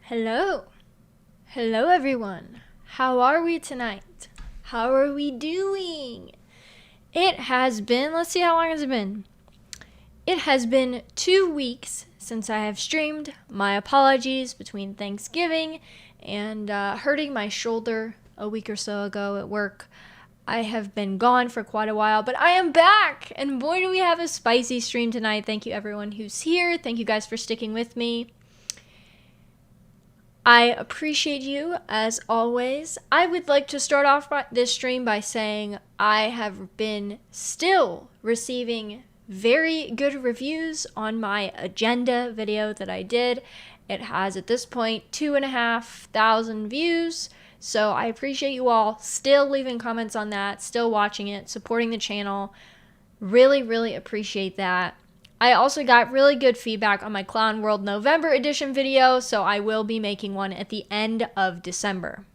Hello. Hello, everyone. How are we tonight? How are we doing? It has been, let's see, how long has it been? It has been 2 weeks since I have streamed. My apologies between Thanksgiving and hurting my shoulder a week or so ago at work. I have been gone for quite a while, but I am back, and boy do we have a spicy stream tonight. Thank you everyone who's here. Thank you guys for sticking with me. I appreciate you as always. I would like to start off this stream by saying I have been still receiving very good reviews on my agenda video that I did. It has at this point 2,500 views. So I appreciate you all still leaving comments on that, still watching it, supporting the channel. Really, really appreciate that. I also got really good feedback on my Clown World November edition video, so I will be making one at the end of December.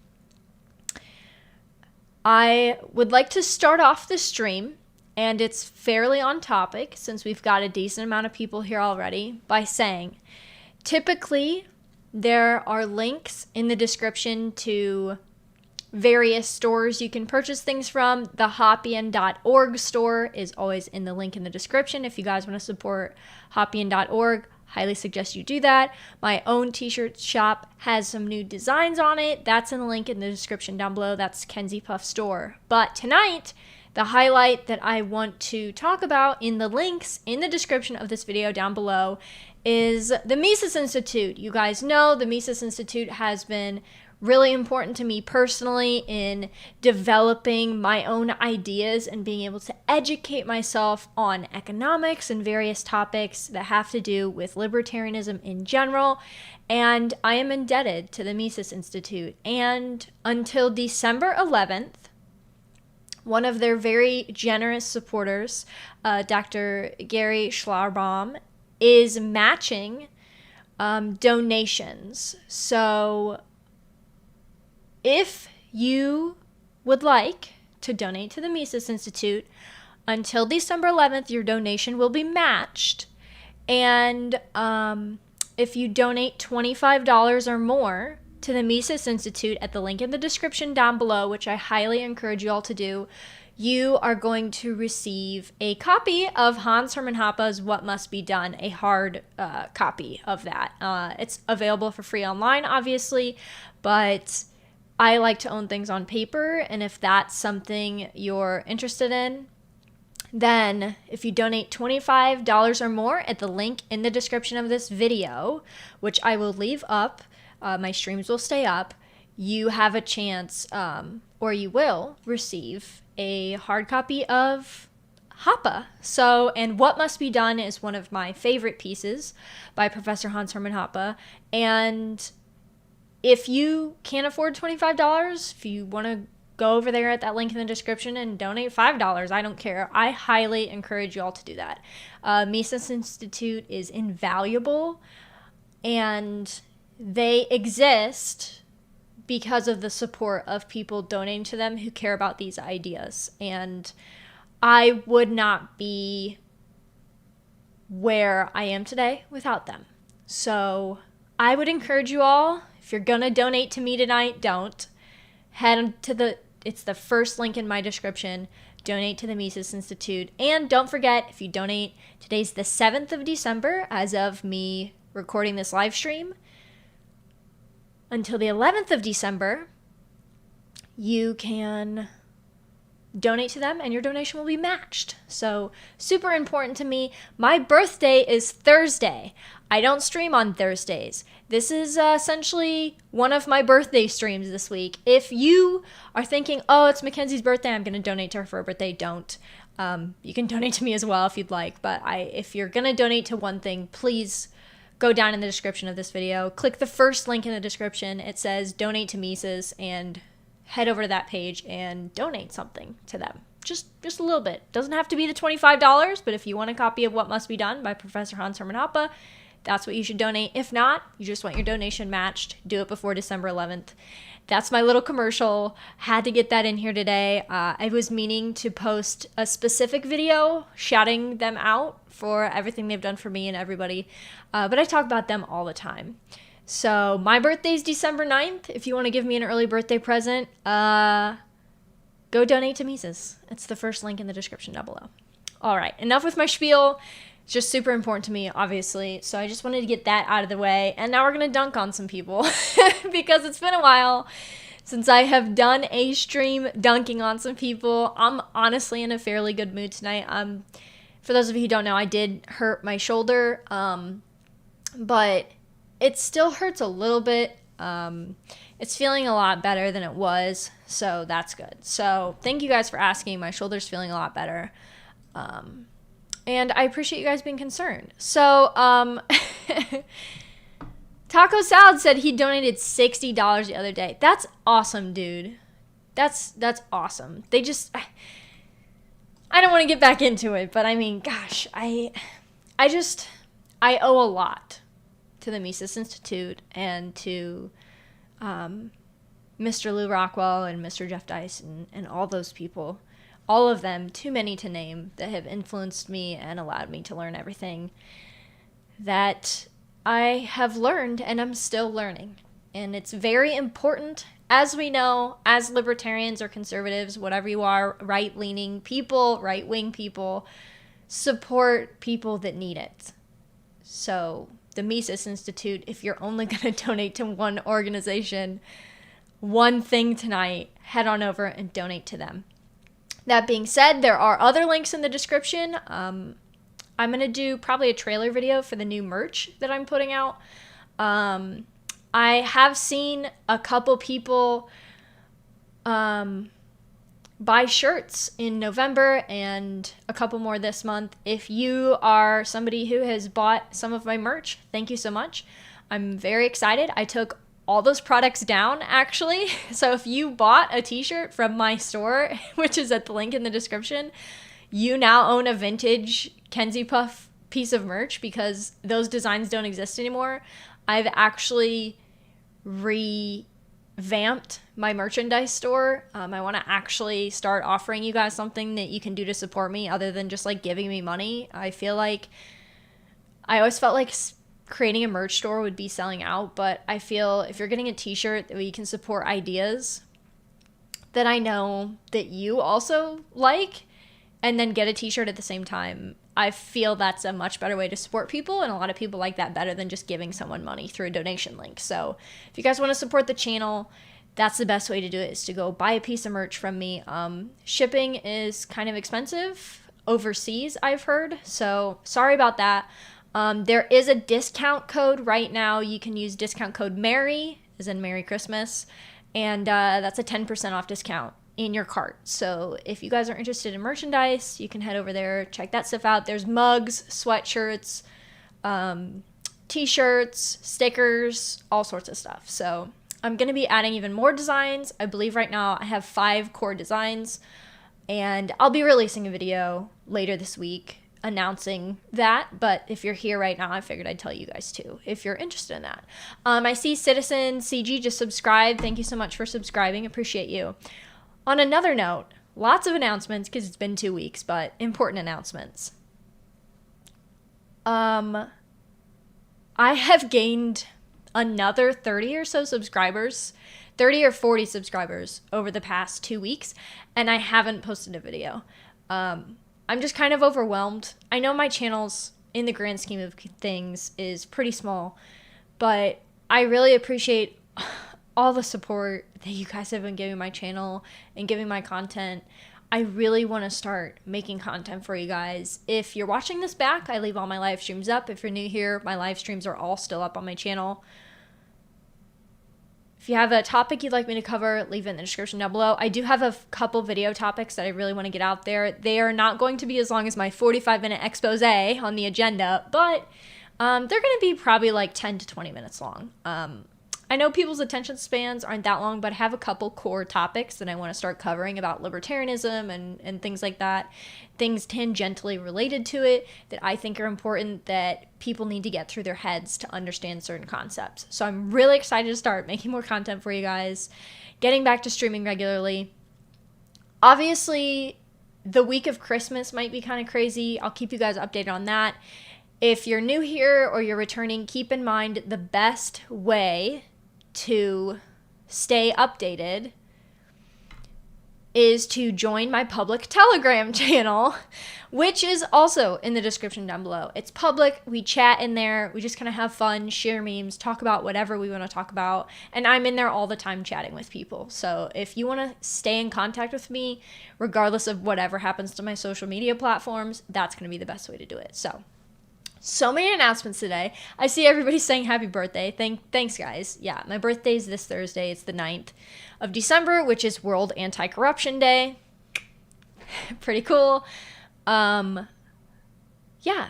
I would like to start off the stream, and it's fairly on topic since we've got a decent amount of people here already, by saying, typically there are links in the description to various stores you can purchase things from. The Hoppian.org store is always in the link in the description. If you guys want to support Hoppian.org, highly suggest you do that. My own t-shirt shop has some new designs on it. That's in the link in the description down below. That's Kenzie Puff store. But tonight, the highlight that I want to talk about in the links in the description of this video down below is the Mises Institute. You guys know the Mises Institute has been really important to me personally in developing my own ideas and being able to educate myself on economics and various topics that have to do with libertarianism in general. And I am indebted to the Mises Institute. And until December 11th, one of their very generous supporters, Dr. Gary Schlarbaum, is matching donations. So if you would like to donate to the Mises Institute, until December 11th, your donation will be matched. And if you donate $25 or more to the Mises Institute at the link in the description down below, which I highly encourage you all to do, you are going to receive a copy of Hans Hermann Hoppe's What Must Be Done, a hard copy of that. It's available for free online, obviously, but I like to own things on paper, and if that's something you're interested in, then if you donate $25 or more at the link in the description of this video, which I will leave up, my streams will stay up, you have a chance, or you will receive a hard copy of Hoppe. So, and What Must Be Done is one of my favorite pieces by Professor Hans Hermann Hoppe, and if you can't afford $25, if you want to go over there at that link in the description and donate $5, I don't care. I highly encourage you all to do that. Mises Institute is invaluable, and they exist because of the support of people donating to them who care about these ideas. And I would not be where I am today without them. So I would encourage you all, if you're going to donate to me tonight, don't. Head to it's the first link in my description. Donate to the Mises Institute. And don't forget, if you donate, today's the 7th of December as of me recording this live stream. Until the 11th of December, you can donate to them and your donation will be matched. So super important to me. My birthday is Thursday. I don't stream on Thursdays. This is essentially one of my birthday streams this week. If you are thinking, oh, it's Mackenzie's birthday, I'm going to donate to her for her birthday, don't. You can donate to me as well if you'd like, but if you're going to donate to one thing, please go down in the description of this video. Click the first link in the description. It says donate to Mises, and head over to that page and donate something to them. Just a little bit. Doesn't have to be the $25, but if you want a copy of What Must Be Done by Professor Hans Hermann Hoppe, that's what you should donate. If not, you just want your donation matched, do it before December 11th. That's my little commercial. Had to get that in here today. I was meaning to post a specific video shouting them out for everything they've done for me and everybody, but I talk about them all the time. So my birthday's December 9th. If you want to give me an early birthday present, go donate to Mises. It's the first link in the description down below. All right, enough with my spiel. It's just super important to me, obviously. So I just wanted to get that out of the way. And now we're going to dunk on some people because it's been a while since I have done a stream dunking on some people. I'm honestly in a fairly good mood tonight. For those of you who don't know, I did hurt my shoulder, but it still hurts a little bit. It's feeling a lot better than it was, so that's good. So thank you guys for asking. My shoulder's feeling a lot better. And I appreciate you guys being concerned. So, Taco Salad said he donated $60 the other day. That's awesome, dude. That's awesome. I don't want to get back into it, but I mean, gosh, I owe a lot to the Mises Institute and to Mr. Lou Rockwell and Mr. Jeff Dice and all those people. All of them, too many to name, that have influenced me and allowed me to learn everything that I have learned and I'm still learning. And it's very important, as we know, as libertarians or conservatives, whatever you are, right-leaning people, right-wing people, support people that need it. So the Mises Institute, if you're only going to donate to one organization, one thing tonight, head on over and donate to them. That being said, there are other links in the description. I'm going to do probably a trailer video for the new merch that I'm putting out. I have seen a couple people buy shirts in November and a couple more this month. If you are somebody who has bought some of my merch, thank you so much. I'm very excited. I took all those products down, actually. So if you bought a t-shirt from my store, which is at the link in the description, you now own a vintage Kenzie Puff piece of merch because those designs don't exist anymore. I've actually revamped my merchandise store. I want to actually start offering you guys something that you can do to support me other than just like giving me money. I always felt like creating a merch store would be selling out, but I feel if you're getting a t-shirt that you can support ideas that I know that you also like and then get a t-shirt at the same time, I feel that's a much better way to support people, and a lot of people like that better than just giving someone money through a donation link. So if you guys want to support the channel, that's the best way to do it, is to go buy a piece of merch from me. Shipping is kind of expensive overseas, I've heard, so sorry about that. There is a discount code right now. You can use discount code MERRY, as in Merry Christmas, and that's a 10% off discount in your cart. So if you guys are interested in merchandise, you can head over there, check that stuff out. There's mugs, sweatshirts, t-shirts, stickers, all sorts of stuff. So I'm going to be adding even more designs. I believe right now I have 5 core designs, and I'll be releasing a video later this week announcing that, but if you're here right now, I figured I'd tell you guys too, if you're interested in that. I see Citizen CG just subscribed. Thank you so much for subscribing. Appreciate you. On another note, lots of announcements because it's been 2 weeks, but important announcements. I have gained another 30 or so subscribers, 30 or 40 subscribers over the past 2 weeks, and I haven't posted a video. I'm just kind of overwhelmed. I know my channel's, in the grand scheme of things, is pretty small, but I really appreciate all the support that you guys have been giving my channel and giving my content. I really want to start making content for you guys. If you're watching this back, I leave all my live streams up. If you're new here, my live streams are all still up on my channel. If you have a topic you'd like me to cover, leave it in the description down below. I do have a couple video topics that I really want to get out there. They are not going to be as long as my 45-minute expose on the agenda, but they're going to be probably like 10 to 20 minutes long. I know people's attention spans aren't that long, but I have a couple core topics that I want to start covering about libertarianism and things like that. Things tangentially related to it that I think are important that people need to get through their heads to understand certain concepts. So I'm really excited to start making more content for you guys, getting back to streaming regularly. Obviously, the week of Christmas might be kind of crazy. I'll keep you guys updated on that. If you're new here or you're returning, keep in mind the best way to stay updated is to join my public Telegram channel, which is also in the description down below. It's public. We chat in there. We just kind of have fun, share memes, talk about whatever we want to talk about. And I'm in there all the time chatting with people. So if you want to stay in contact with me, regardless of whatever happens to my social media platforms, that's going to be the best way to do it. So many announcements today. I see everybody saying happy birthday. Thanks, guys. Yeah, my birthday is this Thursday. It's the 9th of December, which is World Anti-Corruption Day. Pretty cool. Yeah,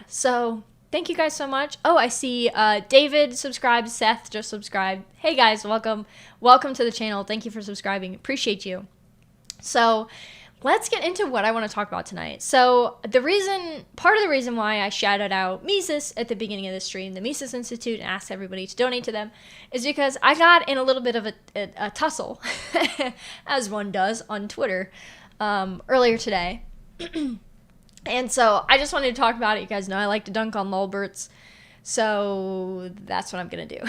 so thank you guys so much. Oh, I see David subscribed. Seth just subscribed. Hey, guys, welcome. Welcome to the channel. Thank you for subscribing. Appreciate you. So let's get into what I want to talk about tonight. So part of the reason why I shouted out Mises at the beginning of the stream, the Mises Institute, and asked everybody to donate to them, is because I got in a little bit of a tussle, as one does on Twitter, earlier today. And so I just wanted to talk about it. You guys know I like to dunk on lolberts, so that's what I'm going to do.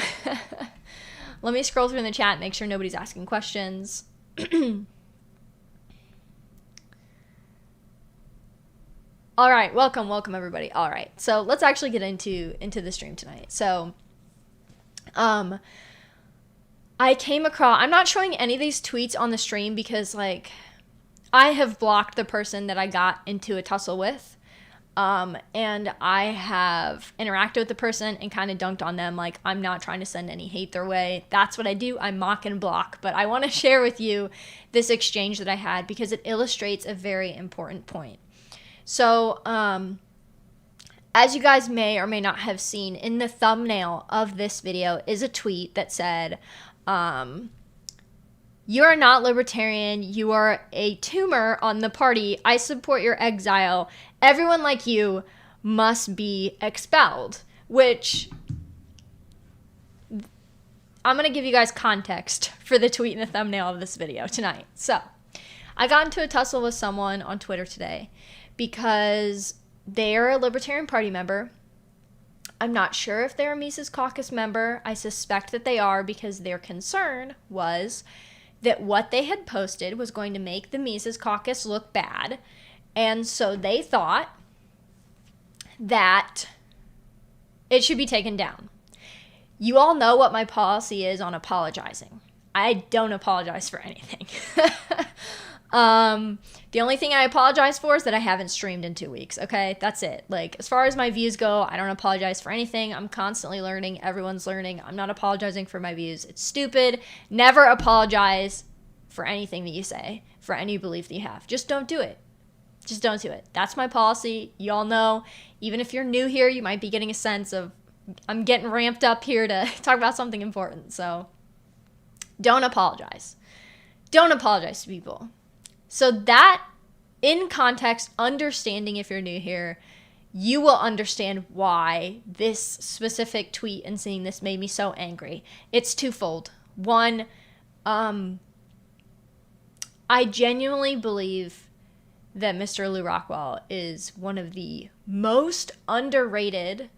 Let me scroll through in the chat, make sure nobody's asking questions. All right, welcome everybody. All right, so let's actually get into the stream tonight. So, I came across. I'm not showing any of these tweets on the stream because like I have blocked the person that I got into a tussle with, and I have interacted with the person and kind of dunked on them. Like I'm not trying to send any hate their way. That's what I do. I mock and block. But I want to share with you this exchange that I had because it illustrates a very important point. So, as you guys may or may not have seen, in the thumbnail of this video is a tweet that said, you are not libertarian, you are a tumor on the party, I support your exile, everyone like you must be expelled, which I'm going to give you guys context for the tweet in the thumbnail of this video tonight. So, I got into a tussle with someone on Twitter today because they're a Libertarian Party member. I'm not sure if they're a Mises Caucus member. I suspect that they are because their concern was that what they had posted was going to make the Mises Caucus look bad. And so they thought that it should be taken down. You all know what my policy is on apologizing. I don't apologize for anything. The only thing I apologize for is that I haven't streamed in 2 weeks, okay? That's it. Like, as far as my views go, I don't apologize for anything. I'm constantly learning. Everyone's learning. I'm not apologizing for my views. It's stupid. Never apologize for anything that you say, for any belief that you have. Just don't do it. Just don't do it. That's my policy. You all know. Even if you're new here, you might be getting a sense of, I'm getting ramped up here to talk about something important. So, don't apologize. Don't apologize to people. So that, in context, understanding if you're new here, you will understand why this specific tweet and seeing this made me so angry. It's twofold. One, I genuinely believe that Mr. Lou Rockwell is one of the most underrated,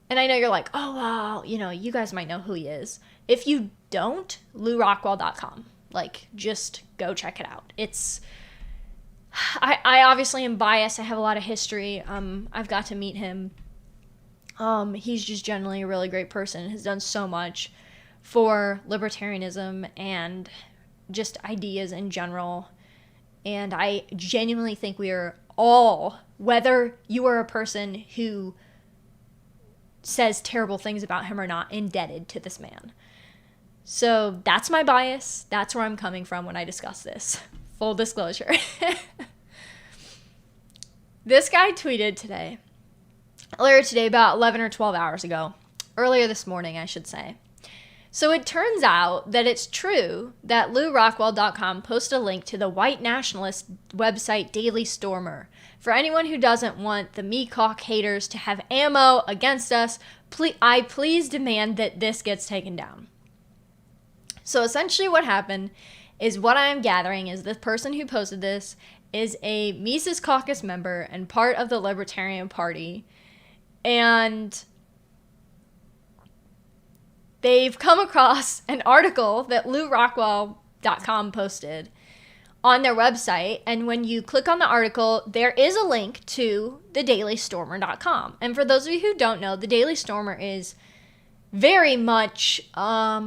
and I know you're like, oh, wow, you guys might know who he is. If you don't, LouRockwell.com. Like, just go check it out. I obviously am biased. I have a lot of history. I've got to meet him. He's just generally a really great person. Has done so much for libertarianism and just ideas in general. And I genuinely think we are all, whether you are a person who says terrible things about him or not, indebted to this man. So that's my bias. That's where I'm coming from when I discuss this. Full disclosure. This guy tweeted earlier today, about 11 or 12 hours ago. Earlier this morning, I should say. So it turns out that it's true that LouRockwell.com posted a link to the white nationalist website Daily Stormer. For anyone who doesn't want the Mecock haters to have ammo against us, I please demand that this gets taken down. So essentially what happened is, what I am gathering is the person who posted this is a Mises Caucus member and part of the Libertarian Party. And they've come across an article that LouRockwell.com posted on their website. And when you click on the article, there is a link to thedailystormer.com. And for those of you who don't know, the Daily Stormer is very much, I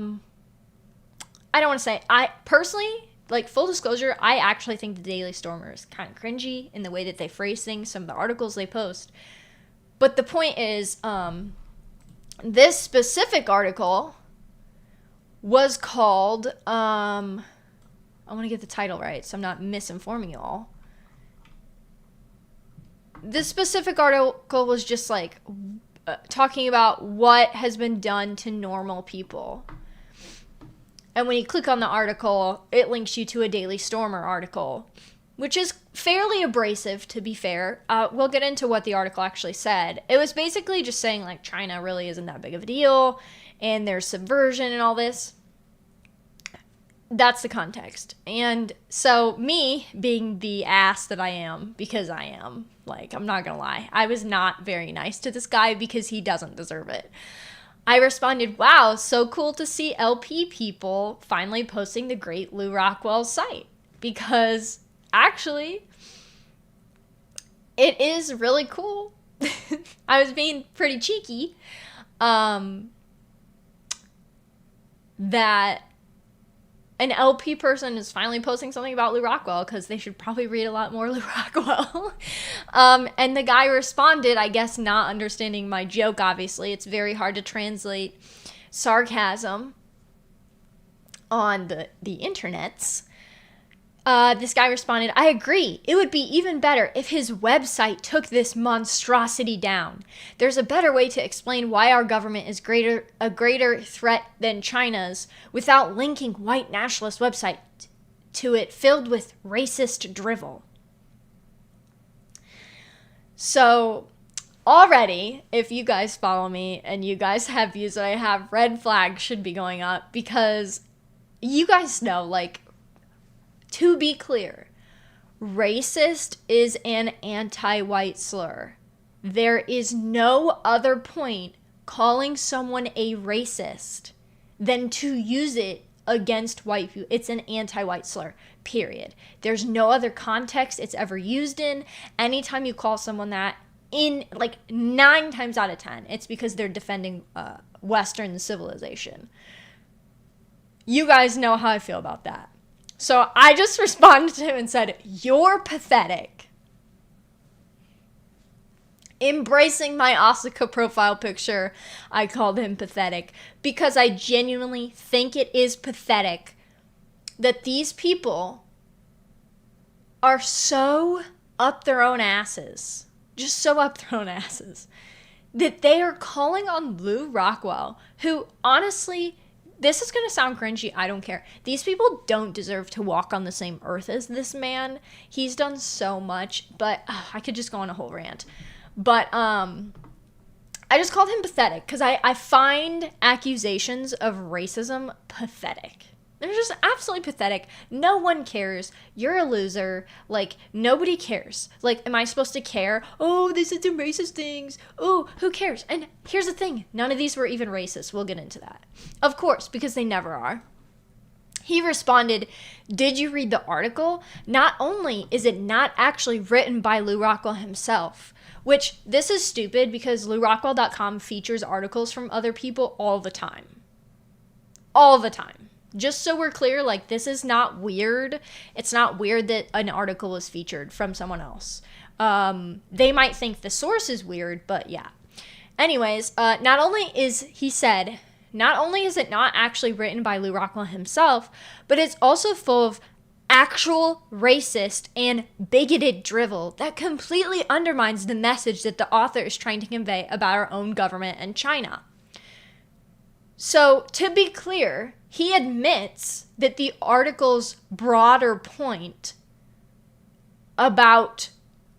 don't want to say, I personally, like, full disclosure, I actually think the Daily Stormer is kind of cringy in the way that they phrase things, some of the articles they post. But the point is, this specific article was called, I want to get the title right so I'm not misinforming you all. This specific article was just like talking about what has been done to normal people. And when you click on the article, it links you to a Daily Stormer article, which is fairly abrasive, to be fair. We'll get into what the article actually said. It was basically just saying, like, China really isn't that big of a deal, and there's subversion and all this. That's the context. And so me, being the ass that I am, because I am, like, I'm not gonna lie, I was not very nice to this guy because he doesn't deserve it. I responded, wow, so cool to see LP people finally posting the great Lou Rockwell site, because actually it is really cool. I was being pretty cheeky, that an LP person is finally posting something about Lou Rockwell, because they should probably read a lot more Lou Rockwell. And the guy responded, I guess not understanding my joke, obviously. It's very hard to translate sarcasm on the internets. This guy responded, I agree. It would be even better if his website took this monstrosity down. There's a better way to explain why our government is a greater threat than China's without linking white nationalist website to it filled with racist drivel. So already, if you guys follow me and you guys have views that I have, red flags should be going up, because you guys know, like, to be clear, racist is an anti-white slur. There is no other point calling someone a racist than to use it against white people. It's an anti-white slur, period. There's no other context it's ever used in. Anytime you call someone that, in like 9 times out of 10, it's because they're defending Western civilization. You guys know how I feel about that. So I just responded to him and said, you're pathetic. Embracing my Asuka profile picture, I called him pathetic, because I genuinely think it is pathetic that these people are so up their own asses, just so up their own asses, that they are calling on Lou Rockwell, who honestly, this is going to sound cringy, I don't care. These people don't deserve to walk on the same earth as this man. He's done so much, but I could just go on a whole rant. But I just called him pathetic because I find accusations of racism pathetic. They're just absolutely pathetic. No one cares. You're a loser. Like, nobody cares. Like, am I supposed to care? Oh, they said some racist things. Oh, who cares? And here's the thing. None of these were even racist. We'll get into that. Of course, because they never are. He responded, did you read the article? Not only is it not actually written by Lou Rockwell himself, which this is stupid because LouRockwell.com features articles from other people all the time. All the time. Just so we're clear, like, this is not weird. It's not weird that an article was featured from someone else. They might think the source is weird, but yeah. Anyways, not only is it not actually written by Lou Rockwell himself, but it's also full of actual racist and bigoted drivel that completely undermines the message that the author is trying to convey about our own government and China. So, to be clear, he admits that the article's broader point about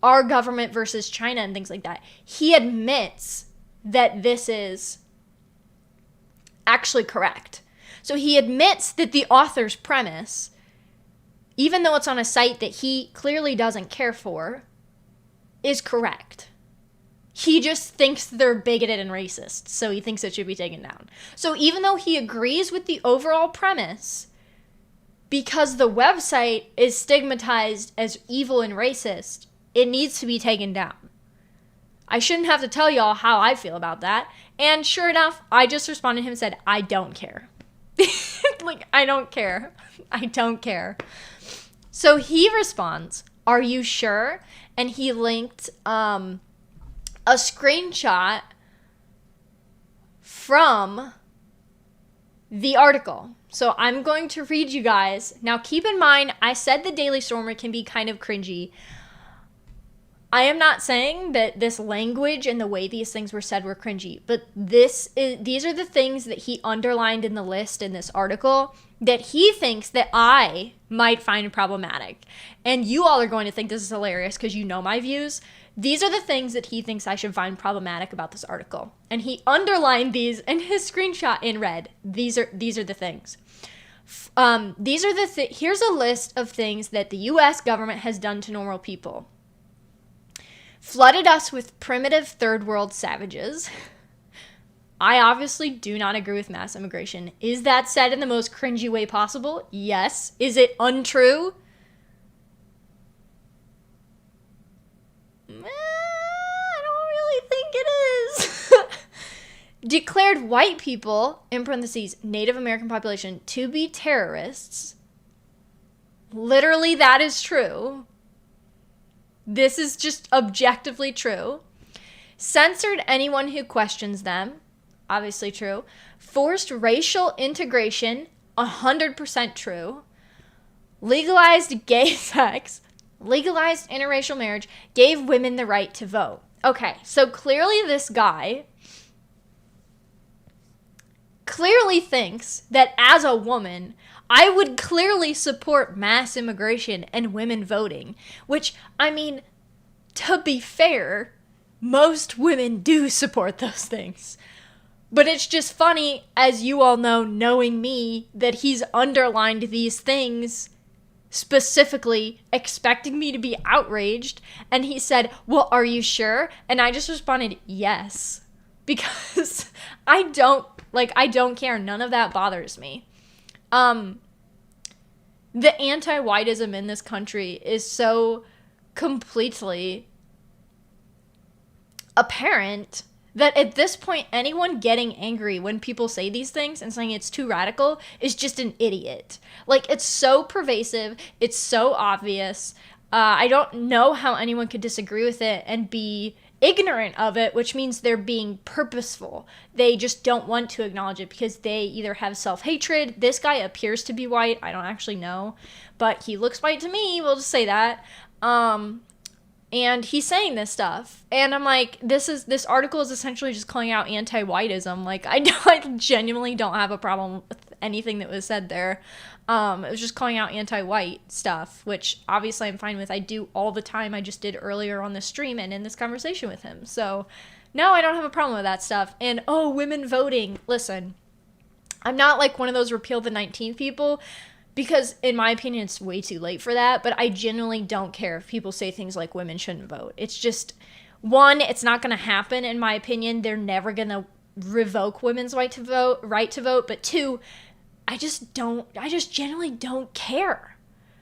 our government versus China and things like that, he admits that this is actually correct. So he admits that the author's premise, even though it's on a site that he clearly doesn't care for, is correct. He just thinks they're bigoted and racist, so he thinks it should be taken down. So even though he agrees with the overall premise, because the website is stigmatized as evil and racist, it needs to be taken down. I shouldn't have to tell y'all how I feel about that. And sure enough, I just responded to him and said, I don't care. Like, I don't care. I don't care. So he responds, are you sure? And he linked a screenshot from the article. So I'm going to read you guys. Now keep in mind, I said the Daily Stormer can be kind of cringy. I am not saying that this language and the way these things were said were cringy, but these are the things that he underlined in the list in this article that he thinks that I might find problematic. And you all are going to think this is hilarious because you know my views. These are the things that he thinks I should find problematic about this article. And he underlined these in his screenshot in red. These are the things. Here's a list of things that the U.S. government has done to normal people. Flooded us with primitive third world savages. I obviously do not agree with mass immigration. Is that said in the most cringy way possible? Yes. Is it untrue? I don't really think it is. Declared white people, in parentheses, Native American population, to be terrorists. Literally, that is true. This is just objectively true. Censored anyone who questions them. Obviously true. Forced racial integration. 100% true. Legalized gay sex. Legalized interracial marriage. Gave women the right to vote. Okay, so clearly this guy clearly thinks that as a woman, I would clearly support mass immigration and women voting, which, I mean, to be fair, most women do support those things. But it's just funny, as you all know, knowing me, that he's underlined these things specifically expecting me to be outraged. And he said, well, are you sure? And I just responded, yes. Because I don't care. None of that bothers me. The anti-whiteism in this country is so completely apparent that at this point, anyone getting angry when people say these things and saying it's too radical is just an idiot. Like, it's so pervasive. It's so obvious. I don't know how anyone could disagree with it and be ignorant of it, which means they're being purposeful. They just don't want to acknowledge it because they either have self-hatred. This guy appears to be white. I don't actually know, but he looks white to me. We'll just say that. And he's saying this stuff. And I'm like, this article is essentially just calling out anti-whiteism. Like, I genuinely don't have a problem with anything that was said there. It was just calling out anti-white stuff, which obviously I'm fine with. I do all the time. I just did earlier on the stream and in this conversation with him. So, no, I don't have a problem with that stuff. And, oh, women voting. Listen, I'm not like one of those repeal the 19th people, because in my opinion, it's way too late for that. But I genuinely don't care if people say things like women shouldn't vote. It's just, one, it's not going to happen in my opinion. They're never going to revoke women's right to vote. But two, I just genuinely don't care.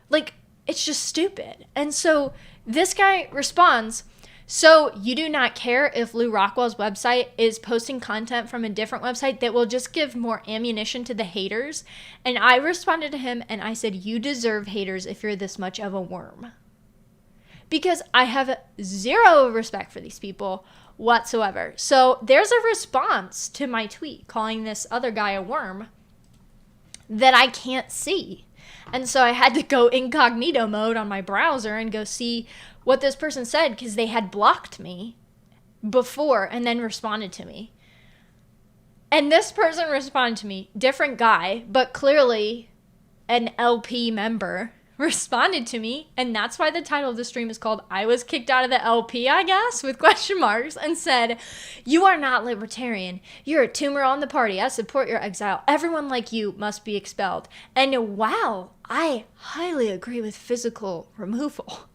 Like, it's just stupid. And so this guy responds, so you do not care if Lou Rockwell's website is posting content from a different website that will just give more ammunition to the haters? And I responded to him and I said, you deserve haters if you're this much of a worm. Because I have zero respect for these people whatsoever. So there's a response to my tweet calling this other guy a worm that I can't see. And so I had to go incognito mode on my browser and go see what this person said, because they had blocked me before and then responded to me. And this person responded to me, different guy, but clearly an LP member, responded to me, and that's why the title of the stream is called I Was Kicked Out of the LP, I guess, with question marks, and said, you are not libertarian. You're a tumor on the party. I support your exile. Everyone like you must be expelled. And wow, I highly agree with physical removal,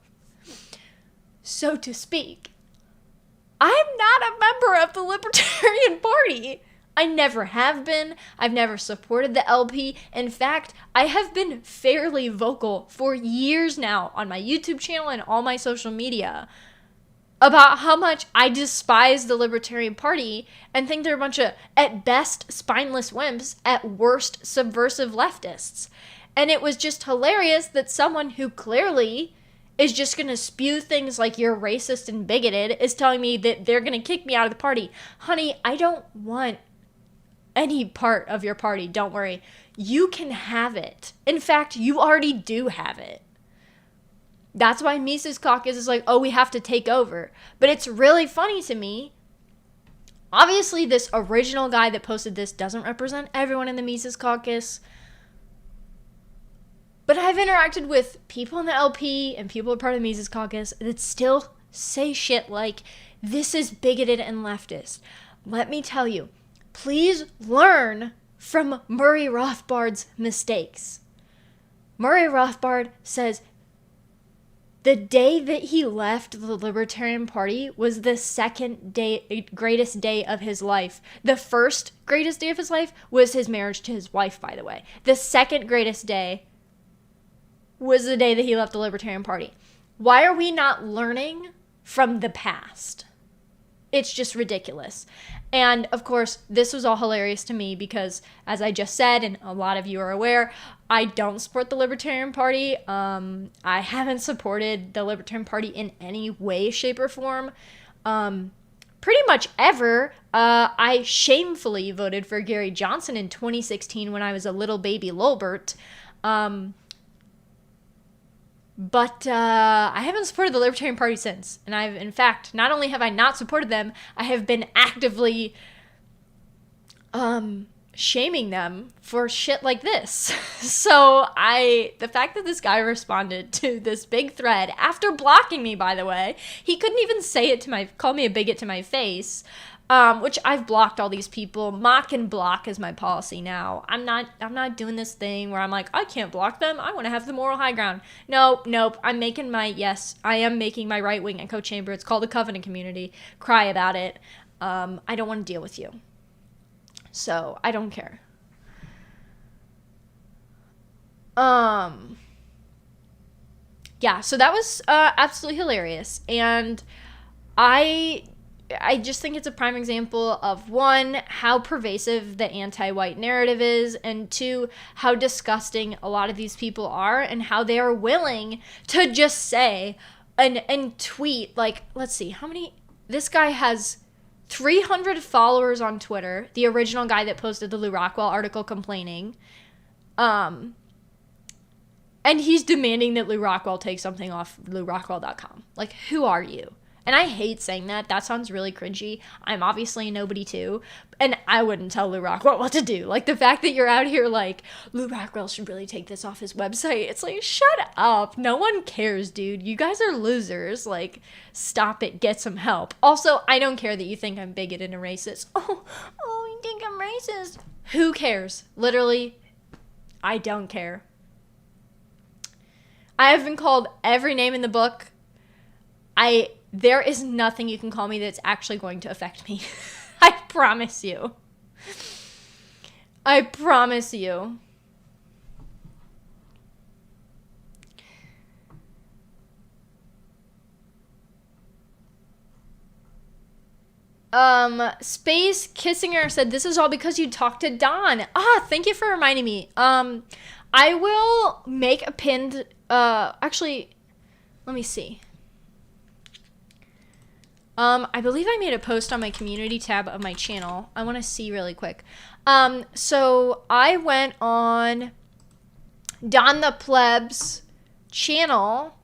so to speak. I'm not a member of the Libertarian Party. I never have been. I've never supported the LP. In fact, I have been fairly vocal for years now on my YouTube channel and all my social media about how much I despise the Libertarian Party and think they're a bunch of, at best, spineless wimps, at worst, subversive leftists. And it was just hilarious that someone who clearly is just going to spew things like you're racist and bigoted is telling me that they're going to kick me out of the party. Honey, I don't want any part of your party. Don't worry. You can have it. In fact, you already do have it. That's why Mises Caucus is like, oh, we have to take over. But it's really funny to me. Obviously, this original guy that posted this doesn't represent everyone in the Mises Caucus. But I've interacted with people in the LP and people who are part of the Mises Caucus that still say shit like, this is bigoted and leftist. Let me tell you, please learn from Murray Rothbard's mistakes. Murray Rothbard says the day that he left the Libertarian Party was the greatest day of his life. The first greatest day of his life was his marriage to his wife, by the way. The second greatest day was the day that he left the Libertarian Party. Why are we not learning from the past? It's just ridiculous. And of course, this was all hilarious to me because, as I just said, and a lot of you are aware, I don't support the Libertarian Party. I haven't supported the Libertarian Party in any way, shape, or form. Pretty much ever. I shamefully voted for Gary Johnson in 2016 when I was a little baby Lolbert. But I haven't supported the Libertarian Party since. And I've, in fact, not only have I not supported them, I have been actively shaming them for shit like this. So the fact that this guy responded to this big thread after blocking me, by the way, he couldn't even say it call me a bigot to my face. Which I've blocked all these people. Mock and block is my policy now. I'm not doing this thing where I'm like, I can't block them. I want to have the moral high ground. Nope. I am making my right wing echo chamber. It's called the Covenant Community. Cry about it. I don't want to deal with you. So I don't care. Yeah, so that was absolutely hilarious. And I just think it's a prime example of, one, how pervasive the anti-white narrative is, and two, how disgusting a lot of these people are, and how they are willing to just say and tweet, like, let's see, this guy has 300 followers on Twitter, the original guy that posted the Lou Rockwell article complaining, and he's demanding that Lou Rockwell take something off LouRockwell.com. Like, who are you? And I hate saying that. That sounds really cringy. I'm obviously a nobody too. And I wouldn't tell Lou Rockwell what to do. Like, the fact that you're out here like, Lou Rockwell should really take this off his website. It's like, shut up. No one cares, dude. You guys are losers. Like, stop it. Get some help. Also, I don't care that you think I'm bigoted and racist. Oh, you think I'm racist? Who cares? Literally, I don't care. I have been called every name in the book. There is nothing you can call me that's actually going to affect me. I promise you. I promise you. Space Kissinger said, this is all because you talked to Don. Thank you for reminding me. I will make a pinned, actually, let me see. I believe I made a post on my community tab of my channel. I want to see really quick. So I went on Don the Pleb's channel.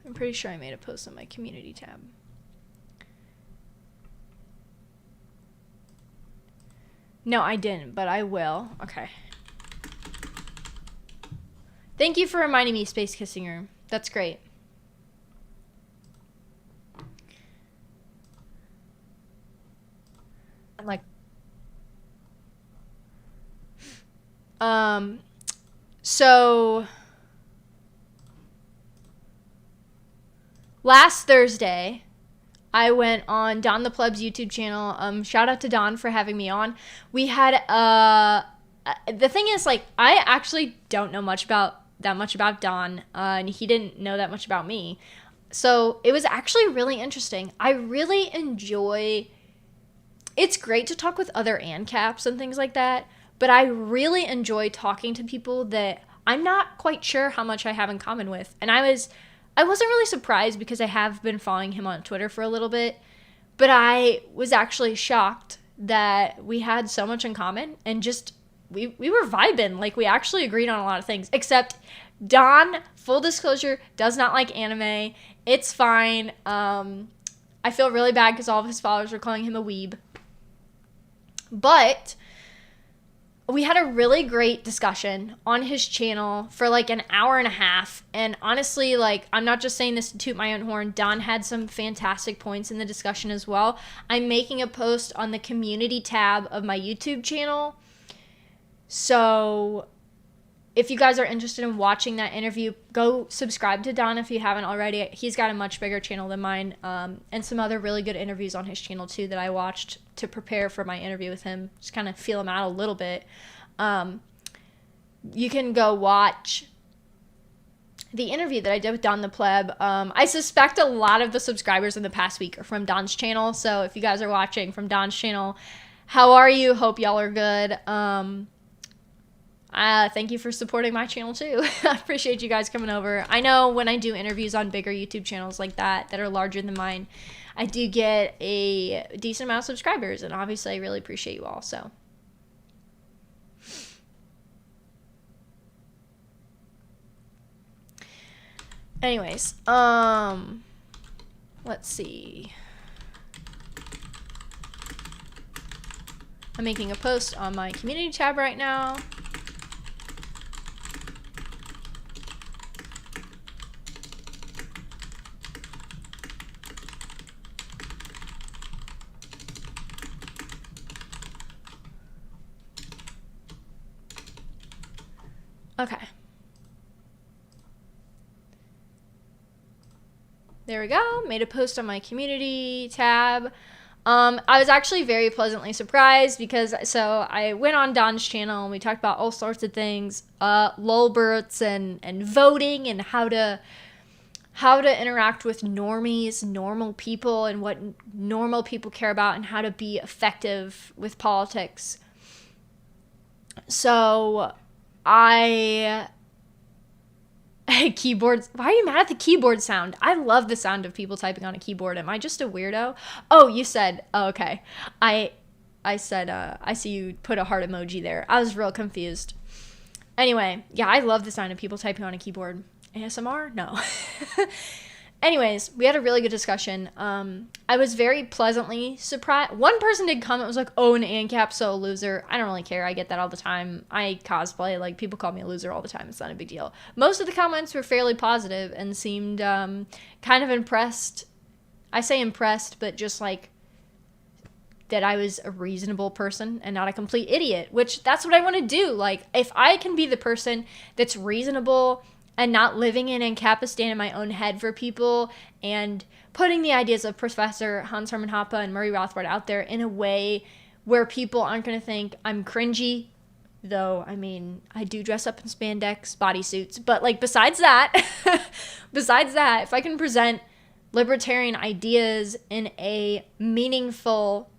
I'm pretty sure I made a post on my community tab. No, I didn't, but I will. Okay. Thank you for reminding me, Space Kissinger. That's great. Like, so last Thursday, I went on Don the Pleb's YouTube channel. Shout out to Don for having me on. We had the thing is, like, I actually don't know that much about Don, and he didn't know that much about me. So it was actually really interesting. I really enjoy. It's great to talk with other ANCAPs and things like that, but I really enjoy talking to people that I'm not quite sure how much I have in common with. And I wasn't really surprised because I have been following him on Twitter for a little bit, but I was actually shocked that we had so much in common and just we were vibing. Like, we actually agreed on a lot of things, except Don, full disclosure, does not like anime. It's fine. I feel really bad because all of his followers were calling him a weeb. But we had a really great discussion on his channel for like an hour and a half. And honestly, like, I'm not just saying this to toot my own horn. Don had some fantastic points in the discussion as well. I'm making a post on the community tab of my YouTube channel. So if you guys are interested in watching that interview, go subscribe to Don if you haven't already. He's got a much bigger channel than mine, and some other really good interviews on his channel too that I watched to prepare for my interview with him. Just kind of feel him out a little bit. You can go watch the interview that I did with Don the Pleb. I suspect a lot of the subscribers in the past week are from Don's channel. So if you guys are watching from Don's channel, how are you? Hope y'all are good. Thank you for supporting my channel too. I appreciate you guys coming over. I know when I do interviews on bigger YouTube channels like that are larger than mine, I do get a decent amount of subscribers, and obviously I really appreciate you all. So anyways, let's see. I'm making a post on my community tab right now. Okay. There we go. Made a post on my community tab. I was actually very pleasantly surprised because I went on Don's channel and we talked about all sorts of things, lulberts and voting and how to interact with normies, normal people, and what normal people care about, and how to be effective with politics. So keyboards. Why are you mad at the keyboard sound? I love the sound of people typing on a keyboard. Am I just a weirdo? Oh, you said, oh, okay. I said, I see you put a heart emoji there. I was real confused. Anyway, yeah, I love the sound of people typing on a keyboard. ASMR? No. Anyways, we had a really good discussion. I was very pleasantly surprised. One person did comment, was like, oh, an ANCAP, so a loser. I don't really care. I get that all the time. I cosplay. Like, people call me a loser all the time. It's not a big deal. Most of the comments were fairly positive and seemed kind of impressed. I say impressed, but just like that I was a reasonable person and not a complete idiot, which that's what I want to do. Like, if I can be the person that's reasonable and not living in Ancapistan in my own head for people, and putting the ideas of Professor Hans Hermann Hoppe and Murray Rothbard out there in a way where people aren't going to think I'm cringy, though, I mean, I do dress up in spandex bodysuits, but like besides that, if I can present libertarian ideas in a meaningful,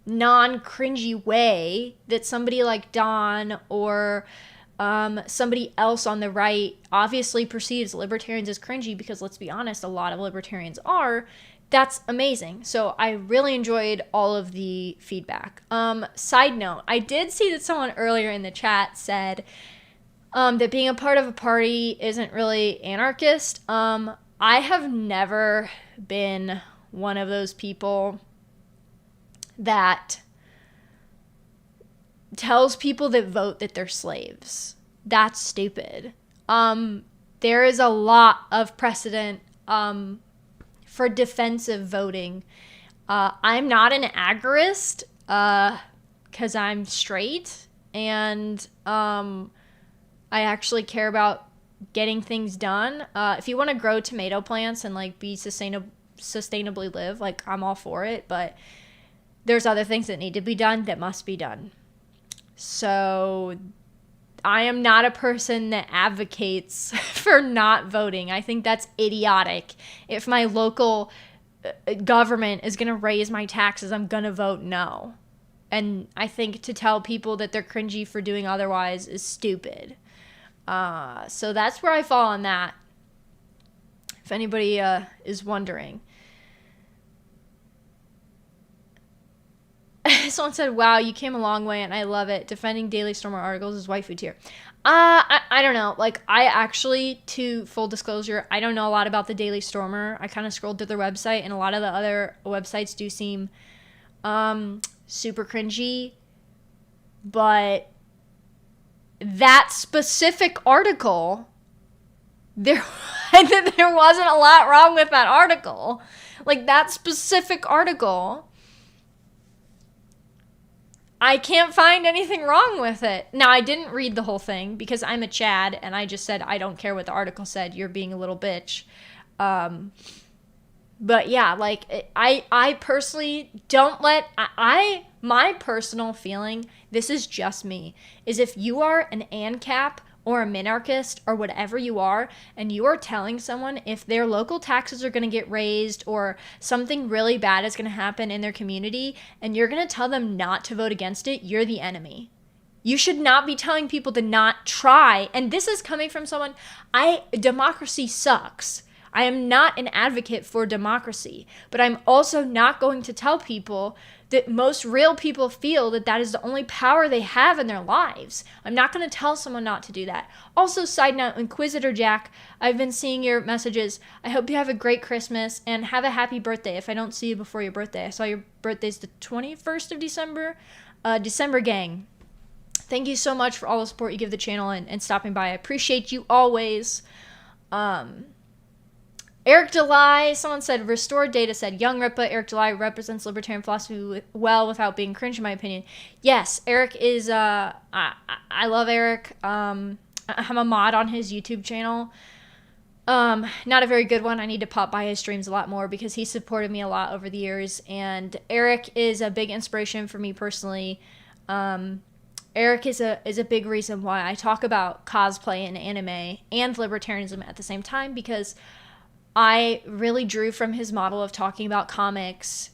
non-cringy way that somebody like Don or somebody else on the right obviously perceives libertarians as cringy, because let's be honest, a lot of libertarians are, that's amazing. So I really enjoyed all of the feedback. Side note, I did see that someone earlier in the chat said that being a part of a party isn't really anarchist. I have never been one of those people that tells people that vote that they're slaves. That's stupid. There is a lot of precedent for defensive voting. I'm not an agorist because I'm straight, and I actually care about getting things done. If you want to grow tomato plants and like be sustainably live, like I'm all for it, but there's other things that need to be done that must be done. So I am not a person that advocates for not voting. I think that's idiotic. If my local government is going to raise my taxes, I'm going to vote no. And I think to tell people that they're cringy for doing otherwise is stupid. So that's where I fall on that, if anybody is wondering. Someone said, wow, you came a long way and I love it. Defending Daily Stormer articles is waifu tier. I don't know. Like, I actually, to full disclosure, I don't know a lot about the Daily Stormer. I kind of scrolled through their website, and a lot of the other websites do seem super cringy. But that specific article, there wasn't a lot wrong with that article. Like, that specific article, I can't find anything wrong with it. Now, I didn't read the whole thing because I'm a Chad and I just said, I don't care what the article said. You're being a little bitch. But yeah, like, I personally don't let, my personal feeling, this is just me, is if you are an ANCAP or a minarchist or whatever you are, and you are telling someone if their local taxes are going to get raised or something really bad is going to happen in their community, and you're going to tell them not to vote against it, you're the enemy. You should not be telling people to not try. And this is coming from someone, democracy sucks. I am not an advocate for democracy, but I'm also not going to tell people that most real people feel that that is the only power they have in their lives. I'm not going to tell someone not to do that. Also, side note, Inquisitor Jack, I've been seeing your messages. I hope you have a great Christmas and have a happy birthday if I don't see you before your birthday. I saw your birthday's the 21st of December. December gang. Thank you so much for all the support you give the channel and stopping by. I appreciate you always. Eric Delay, someone said, Restored Data said, Young Ripa, Eric Delay represents libertarian philosophy well without being cringe, in my opinion. Yes, Eric is, I love Eric. I'm a mod on his YouTube channel. Not a very good one. I need to pop by his streams a lot more because he supported me a lot over the years. And Eric is a big inspiration for me personally. Eric is a big reason why I talk about cosplay and anime and libertarianism at the same time, because I really drew from his model of talking about comics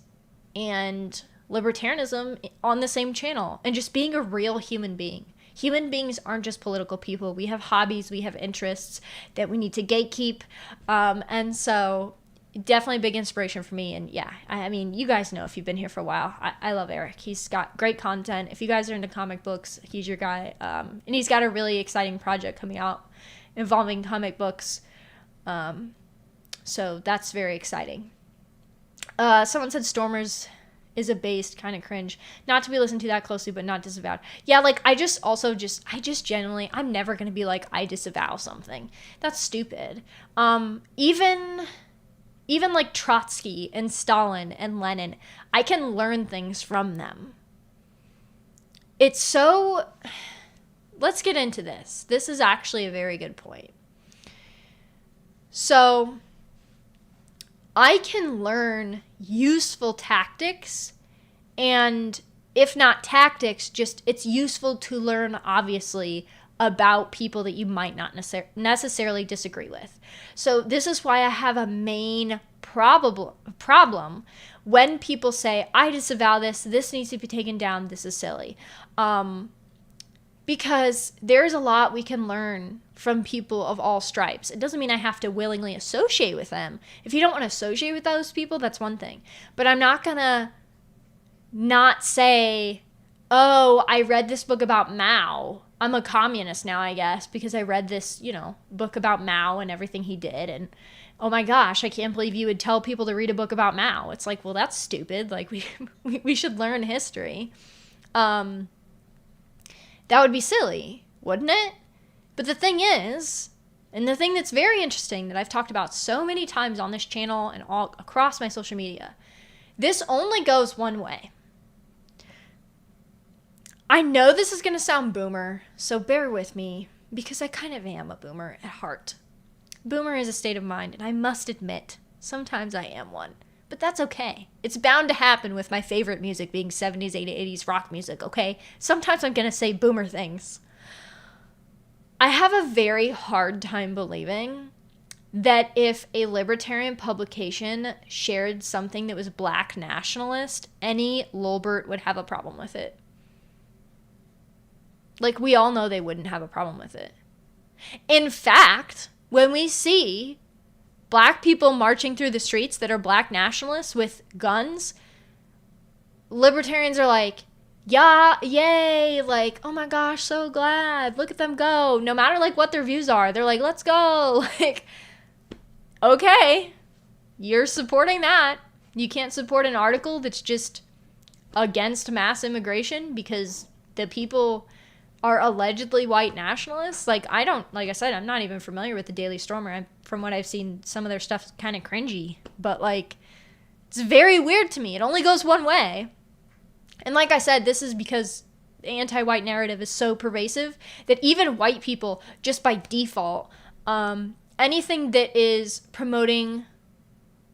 and libertarianism on the same channel and just being a real human being. Human beings aren't just political people. We have hobbies, we have interests that we need to gatekeep. And so definitely a big inspiration for me. And yeah, I mean, you guys know if you've been here for a while, I love Eric. He's got great content. If you guys are into comic books, he's your guy. And he's got a really exciting project coming out involving comic books. So that's very exciting. Someone said Stormers is a based kind of cringe. Not to be listened to that closely, but not disavowed. Yeah, like, I just genuinely, I'm never going to be like, I disavow something. That's stupid. Even like Trotsky and Stalin and Lenin, I can learn things from them. It's so, let's get into this. This is actually a very good point. So, I can learn useful tactics, and if not tactics, just it's useful to learn, obviously, about people that you might not necessarily disagree with. So this is why I have a main problem when people say, I disavow this needs to be taken down, this is silly. Because there's a lot we can learn from people of all stripes. It doesn't mean I have to willingly associate with them. If you don't want to associate with those people, that's one thing. But I'm not going to not say, oh, I read this book about Mao. I'm a communist now, I guess, because I read this, book about Mao and everything he did. And oh my gosh, I can't believe you would tell people to read a book about Mao. It's like, well, that's stupid. Like, we should learn history. That would be silly, wouldn't it? But the thing is, and the thing that's very interesting that I've talked about so many times on this channel and all across my social media, this only goes one way. I know this is going to sound boomer, so bear with me, because I kind of am a boomer at heart. Boomer is a state of mind, and I must admit, sometimes I am one. But that's okay. It's bound to happen with my favorite music being 70s, 80s rock music, okay? Sometimes I'm going to say boomer things. I have a very hard time believing that if a libertarian publication shared something that was black nationalist, any Lulbert would have a problem with it. Like, we all know they wouldn't have a problem with it. In fact, when we see black people marching through the streets that are black nationalists with guns, libertarians are like, yeah, yay, like, oh my gosh, so glad, look at them go. No matter, like, what their views are, they're like, let's go. Like, okay, you're supporting that. You can't support an article that's just against mass immigration because the people are allegedly white nationalists. Like, I said, I'm not even familiar with the Daily Stormer. From what I've seen, some of their stuff's kind of cringy, but, like, it's very weird to me. It only goes one way. And like I said, this is because the anti-white narrative is so pervasive that even white people, just by default, anything that is promoting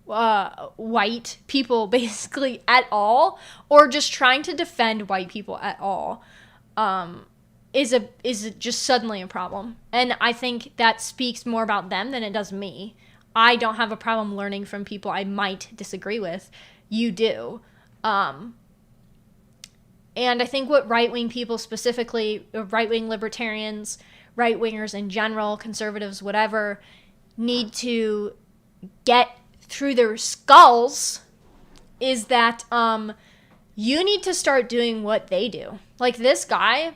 white people basically at all, or just trying to defend white people at all, is just suddenly a problem. And I think that speaks more about them than it does me. I don't have a problem learning from people I might disagree with. You do. And I think what right-wing people specifically, right-wing libertarians, right-wingers in general, conservatives, whatever, need to get through their skulls is that you need to start doing what they do. Like, this guy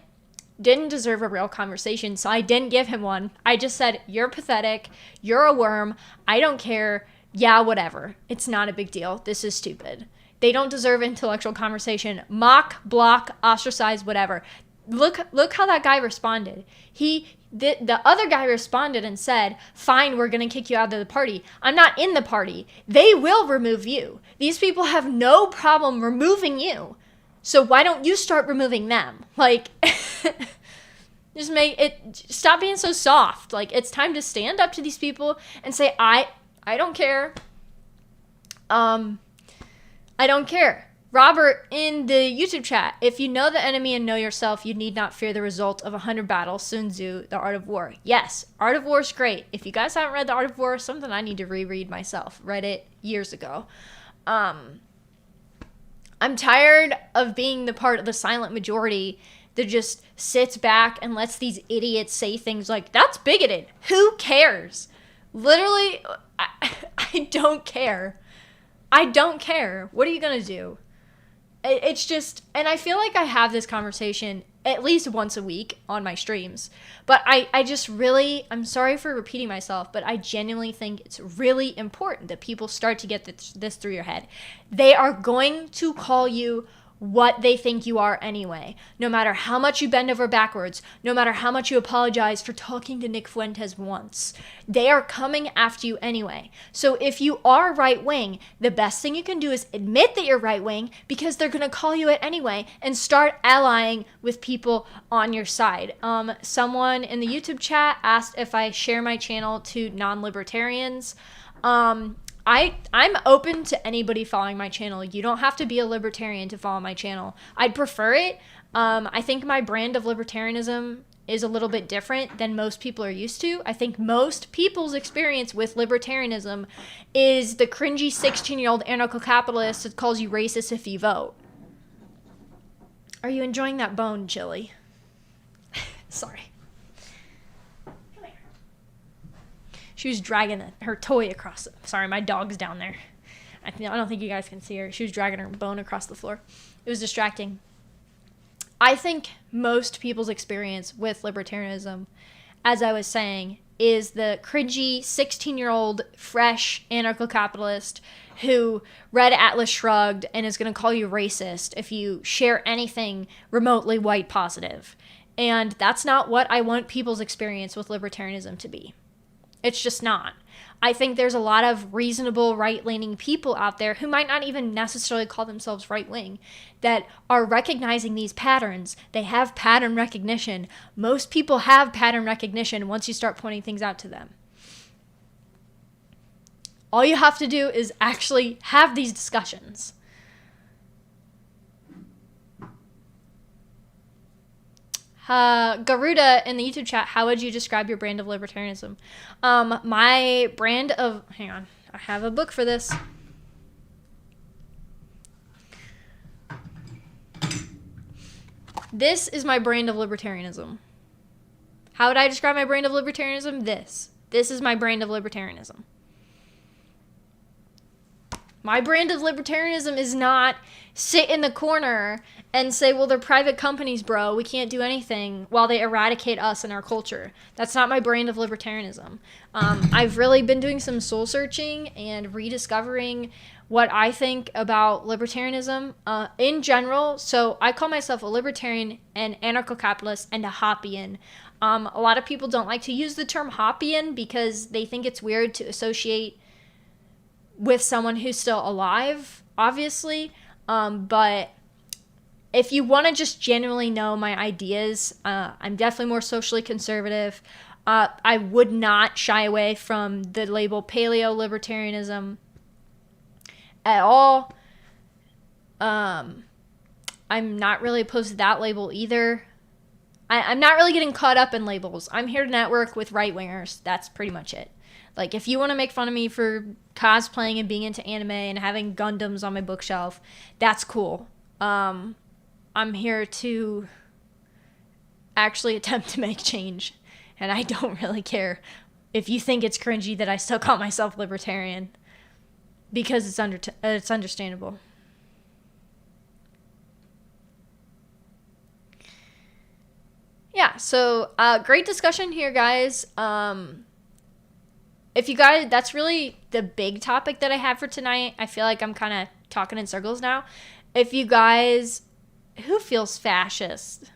didn't deserve a real conversation, so I didn't give him one. I just said, you're pathetic, you're a worm, I don't care, yeah, whatever. It's not a big deal. This is stupid. They don't deserve intellectual conversation. Mock, block, ostracize, whatever. Look how that guy responded. The other guy responded and said, fine, we're going to kick you out of the party. I'm not in the party. They will remove you. These people have no problem removing you. So why don't you start removing them? Like, just stop being so soft. Like, it's time to stand up to these people and say, I don't care. I don't care. Robert, in the YouTube chat, if you know the enemy and know yourself, you need not fear the result of 100 battles. Sun Tzu, The Art of War. Yes, Art of War is great. If you guys haven't read The Art of War, something I need to reread myself. Read it years ago. I'm tired of being the part of the silent majority that just sits back and lets these idiots say things like, that's bigoted. Who cares? Literally, I don't care. I don't care. What are you going to do? It's just, and I feel like I have this conversation at least once a week on my streams, but I just really, I'm sorry for repeating myself, but I genuinely think it's really important that people start to get this through your head. They are going to call you what they think you are anyway. No matter how much you bend over backwards, no matter how much you apologize for talking to Nick Fuentes once, they are coming after you anyway. So if you are right wing, the best thing you can do is admit that you're right wing, because they're going to call you it anyway, and start allying with people on your side. Someone in the YouTube chat asked if I share my channel to non-libertarians. I'm open to anybody following my channel. You don't have to be a libertarian to follow my channel. I'd prefer it. I think my brand of libertarianism is a little bit different than most people are used to. I think most people's experience with libertarianism is the cringy 16-year-old anarcho-capitalist that calls you racist if you vote. Are you enjoying that bone, Chili? Sorry. She was dragging her toy across. Sorry, my dog's down there. I don't think you guys can see her. She was dragging her bone across the floor. It was distracting. I think most people's experience with libertarianism, as I was saying, is the cringy 16-year-old fresh anarcho-capitalist who read Atlas Shrugged and is going to call you racist if you share anything remotely white positive. And that's not what I want people's experience with libertarianism to be. It's just not. I think there's a lot of reasonable right-leaning people out there who might not even necessarily call themselves right-wing that are recognizing these patterns. They have pattern recognition. Most people have pattern recognition once you start pointing things out to them. All you have to do is actually have these discussions. Garuda in the YouTube chat, how would you describe your brand of libertarianism? My brand of, hang on, I have a book for this. This is my brand of libertarianism. How would I describe my brand of libertarianism? This is my brand of libertarianism. My brand of libertarianism is not sit in the corner and say, well, they're private companies, bro. We can't do anything while they eradicate us and our culture. That's not my brand of libertarianism. I've really been doing some soul searching and rediscovering what I think about libertarianism in general. So I call myself a libertarian, an anarcho-capitalist, and a Hoppian. A lot of people don't like to use the term Hoppian because they think it's weird to associate with someone who's still alive, obviously. But if you want to just genuinely know my ideas, I'm definitely more socially conservative. I would not shy away from the label paleo-libertarianism at all. I'm not really opposed to that label either. I'm not really getting caught up in labels. I'm here to network with right-wingers. That's pretty much it. Like, if you want to make fun of me for cosplaying and being into anime and having Gundams on my bookshelf, that's cool. I'm here to actually attempt to make change. And I don't really care if you think it's cringy that I still call myself libertarian. Because it's understandable. Yeah, so great discussion here, guys. If you guys, that's really the big topic that I have for tonight. I feel like I'm kind of talking in circles now. If you guys, who feels fascist?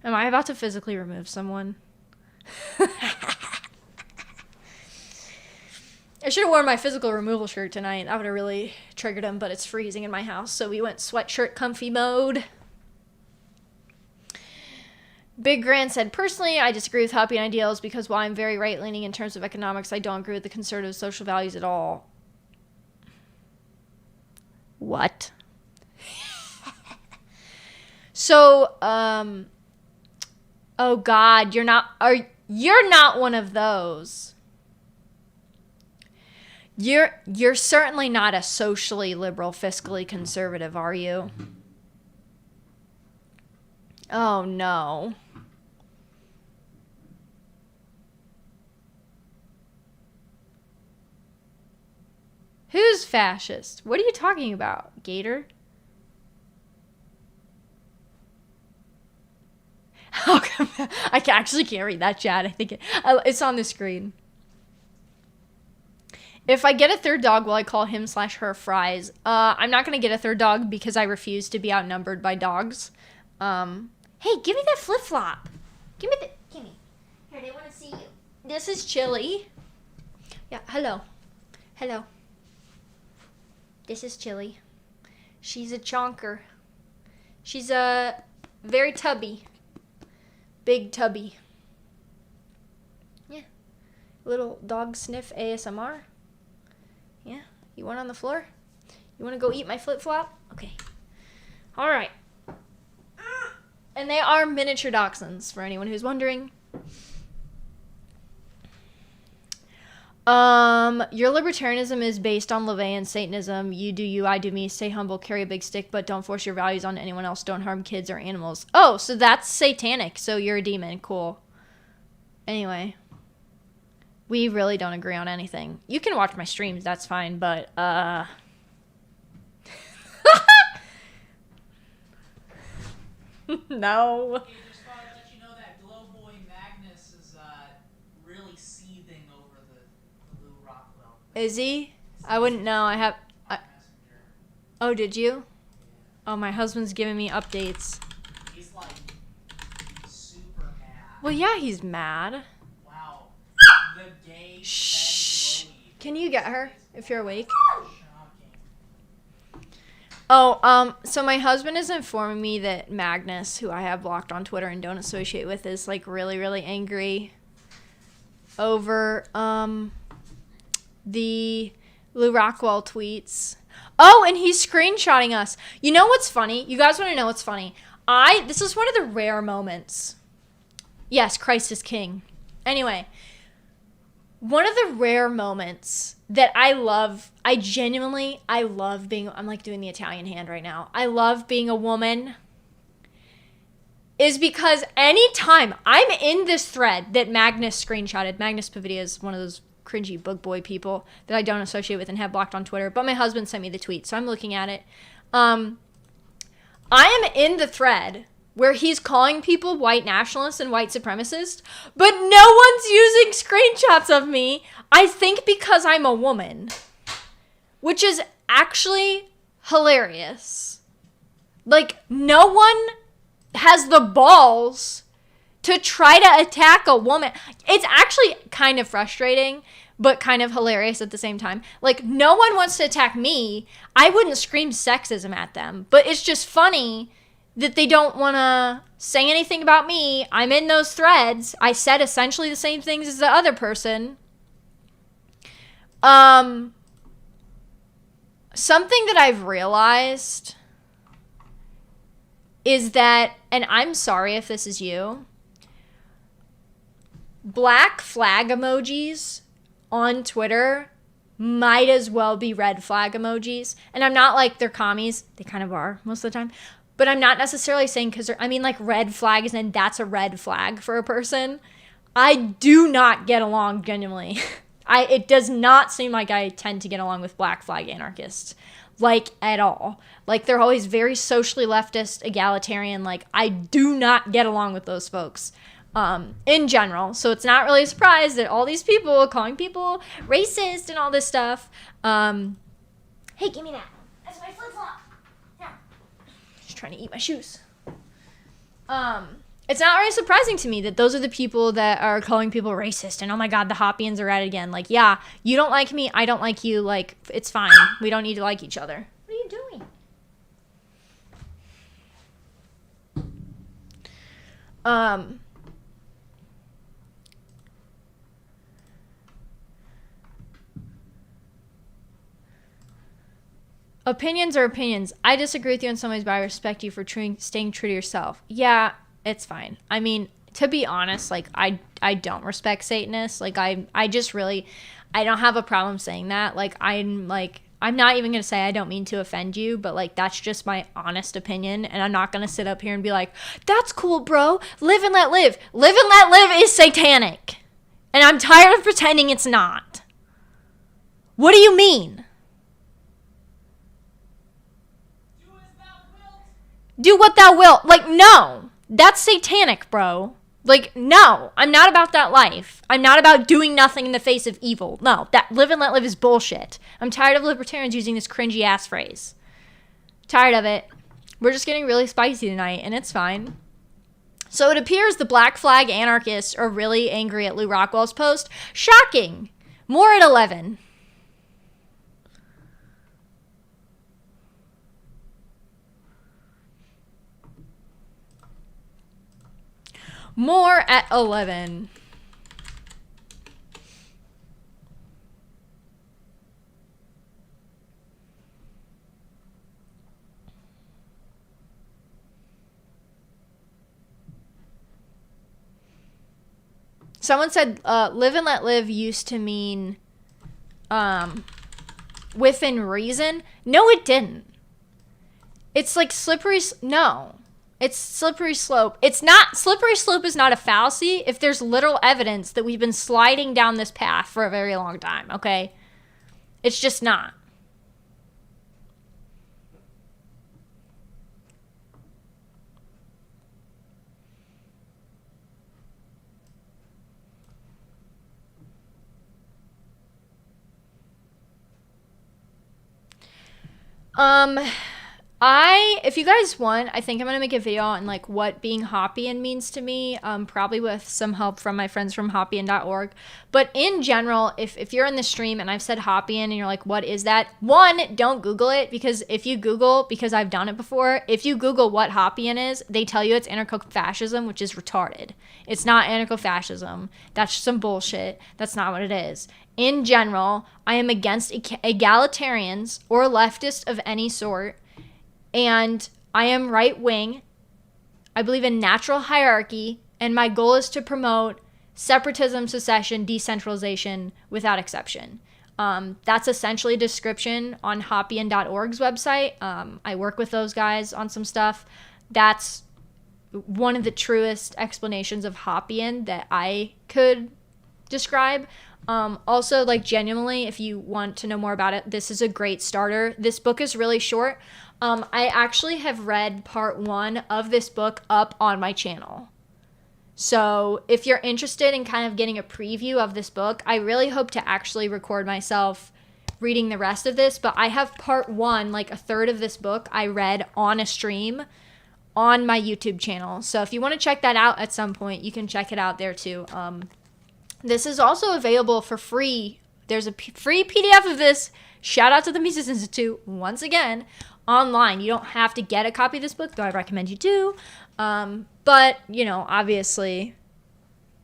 Am I about to physically remove someone? I should have worn my physical removal shirt tonight. That would have really triggered him, but it's freezing in my house, so we went sweatshirt comfy mode. Big Grand said, personally, I disagree with Hoppian ideals because while I'm very right-leaning in terms of economics, I don't agree with the conservative social values at all. What? So, oh God, you're not one of those. You're certainly not a socially liberal, fiscally conservative, are you? Oh no. Who's fascist? What are you talking about, Gator? I actually can't read that chat. I think it's on the screen. If I get a third dog, will I call him/her Fries? I'm not going to get a third dog because I refuse to be outnumbered by dogs. Hey, give me that flip-flop. Give me. Here, they want to see you. This is Chili. Yeah, hello. Hello. This is Chili. She's a chonker. She's a very tubby. Big tubby. Yeah. Little dog sniff ASMR. Yeah. You want on the floor? You want to go eat my flip-flop? Okay. All right. And they are miniature dachshunds, for anyone who's wondering. Your libertarianism is based on LaVeyan Satanism. You do you, I do me. Stay humble, carry a big stick, but don't force your values on anyone else. Don't harm kids or animals. Oh, so that's satanic. So you're a demon. Cool. Anyway. We really don't agree on anything. You can watch my streams. That's fine, but, no. Okay, just thought I'd let you know that Glow Boy Magnus is really seething over the Lou Rockwell thing. Is he? I wouldn't know. Oh, did you? Yeah. Oh, my husband's giving me updates. He's like super mad. Well, yeah, he's mad. Wow. The gay Shh. fed glowy. Can you get her if you're awake? Shocking. Oh, so my husband is informing me that Magnus, who I have blocked on Twitter and don't associate with, is like really, really angry over the Lou Rockwell tweets. Oh, and he's screenshotting us. You know what's funny? You guys want to know what's funny? This is one of the rare moments. Yes, Christ is king. Anyway, one of the rare moments that I love being, I'm like doing the Italian hand right now. I love being a woman is because anytime I'm in this thread that Magnus screenshotted, Magnus Pavidia is one of those cringy book boy people that I don't associate with and have blocked on Twitter, but my husband sent me the tweet, so I'm looking at it. I am in the thread where he's calling people white nationalists and white supremacists, but no one's using screenshots of me, I think because I'm a woman, which is actually hilarious. Like, no one has the balls to try to attack a woman. It's actually kind of frustrating, but kind of hilarious at the same time. Like, no one wants to attack me. I wouldn't scream sexism at them, but it's just funny that they don't want to say anything about me. I'm in those threads. I said essentially the same things as the other person. Something that I've realized is that, and I'm sorry if this is you, black flag emojis on Twitter might as well be red flag emojis. And I'm not like they're commies. They kind of are most of the time. But I'm not necessarily saying because I mean like red flags and that's a red flag for a person. I do not get along genuinely. It does not seem like I tend to get along with black flag anarchists. Like at all. Like they're always very socially leftist, egalitarian. Like I do not get along with those folks. In general. So it's not really a surprise that all these people are calling people racist and all this stuff. Hey, give me that. That's my flip-flop. Yeah. Just trying to eat my shoes. It's not really surprising to me that those are the people that are calling people racist and oh my god, the Hoppians are at it again. Like, yeah, you don't like me, I don't like you, like, it's fine. We don't need to like each other. What are you doing? Opinions are opinions. I disagree with you in some ways, but I respect you for staying true to yourself. Yeah, it's fine. I mean, to be honest, like, I don't respect Satanists. Like, I just really, I don't have a problem saying that. Like, I'm not even going to say I don't mean to offend you, but, like, that's just my honest opinion. And I'm not going to sit up here and be like, that's cool, bro. Live and let live. Live and let live is satanic. And I'm tired of pretending it's not. What do you mean? Do what thou wilt. Like, no. That's satanic, bro. Like, no. I'm not about that life. I'm not about doing nothing in the face of evil. No. That live and let live is bullshit. I'm tired of libertarians using this cringy ass phrase. Tired of it. We're just getting really spicy tonight, and it's fine. So it appears the black flag anarchists are really angry at Lou Rockwell's post. Shocking. More at 11. More at 11. Someone said live and let live used to mean within reason. No, it didn't. It's like slippery. No. It's slippery slope. It's not, slippery slope is not a fallacy if there's literal evidence that we've been sliding down this path for a very long time, okay? It's just not. If you guys want, I think I'm gonna make a video on like what being Hoppian means to me, probably with some help from my friends from Hoppian.org. But in general, if you're in the stream and I've said Hoppian and you're like, what is that? One, don't Google it, because if you Google, because I've done it before, if you Google what Hoppian is, they tell you it's anarcho-fascism, which is retarded. It's not anarcho-fascism. That's some bullshit. That's not what it is. In general, I am against egalitarians or leftists of any sort. And I am right wing. I believe in natural hierarchy, and my goal is to promote separatism, secession, decentralization without exception. That's essentially a description on Hoppian.org's website. I work with those guys on some stuff. That's one of the truest explanations of Hoppian that I could describe. Also, like, genuinely, if you want to know more about it, this is a great starter. This book is really short. I actually have read part 1 of this book up on my channel. So if you're interested in kind of getting a preview of this book, I really hope to actually record myself reading the rest of this. But I have part 1, like a third of this book, I read on a stream on my YouTube channel. So if you want to check that out at some point, you can check it out there too. This is also available for free. There's a free PDF of this. Shout out to the Mises Institute once again. Online. You don't have to get a copy of this book, though I recommend you do. But, you know, obviously,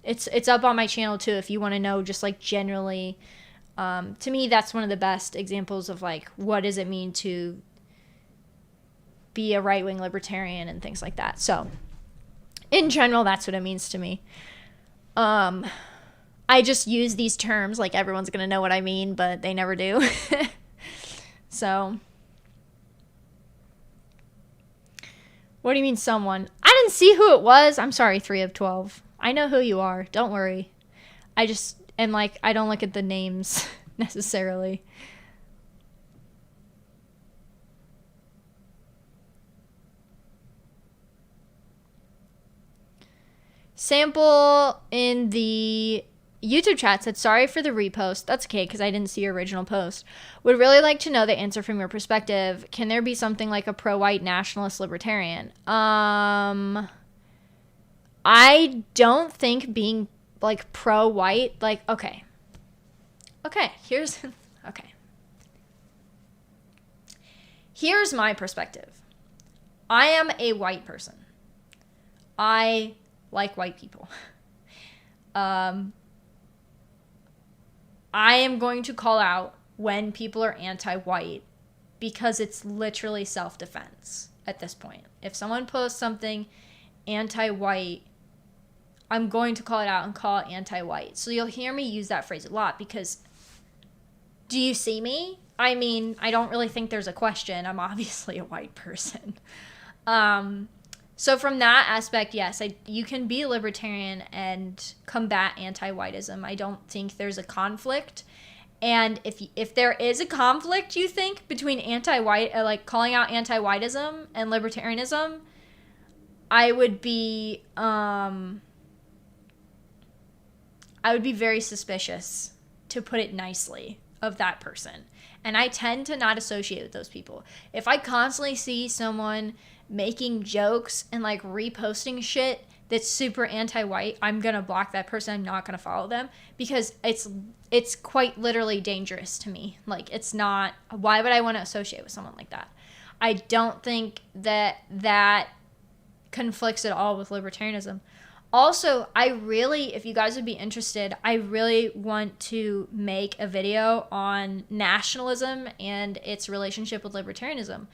it's up on my channel, too, if you want to know just, like, generally. To me, that's one of the best examples of, like, what does it mean to be a right-wing libertarian and things like that. So, in general, that's what it means to me. I just use these terms like everyone's going to know what I mean, but they never do. So... What do you mean someone? I didn't see who it was. I'm sorry, 3 of 12. I know who you are. Don't worry. I don't look at the names necessarily. Sample in the YouTube chat said, sorry for the repost. That's okay, because I didn't see your original post. Would really like to know the answer from your perspective. Can there be something like a pro-white nationalist libertarian? I don't think being, like, pro-white, like, okay. Here's my perspective. I am a white person. I like white people. I am going to call out when people are anti-white because it's literally self-defense at this point. If someone posts something anti-white, I'm going to call it out and call it anti-white. So you'll hear me use that phrase a lot because, do you see me? I mean, I don't really think there's a question. I'm obviously a white person. So from that aspect, yes, you can be a libertarian and combat anti-whiteism. I don't think there's a conflict. And if there is a conflict, you think, between anti-white, like calling out anti-whiteism and libertarianism, I would be very suspicious, to put it nicely, of that person. And I tend to not associate with those people. If I constantly see someone making jokes and like reposting shit that's super anti-white, I'm gonna block that person. I'm not gonna follow them because it's quite literally dangerous to me. Like, it's not, why would I want to associate with someone like that? I don't think that conflicts at all with libertarianism. Also, if you guys would be interested, I really want to make a video on nationalism and its relationship with libertarianism.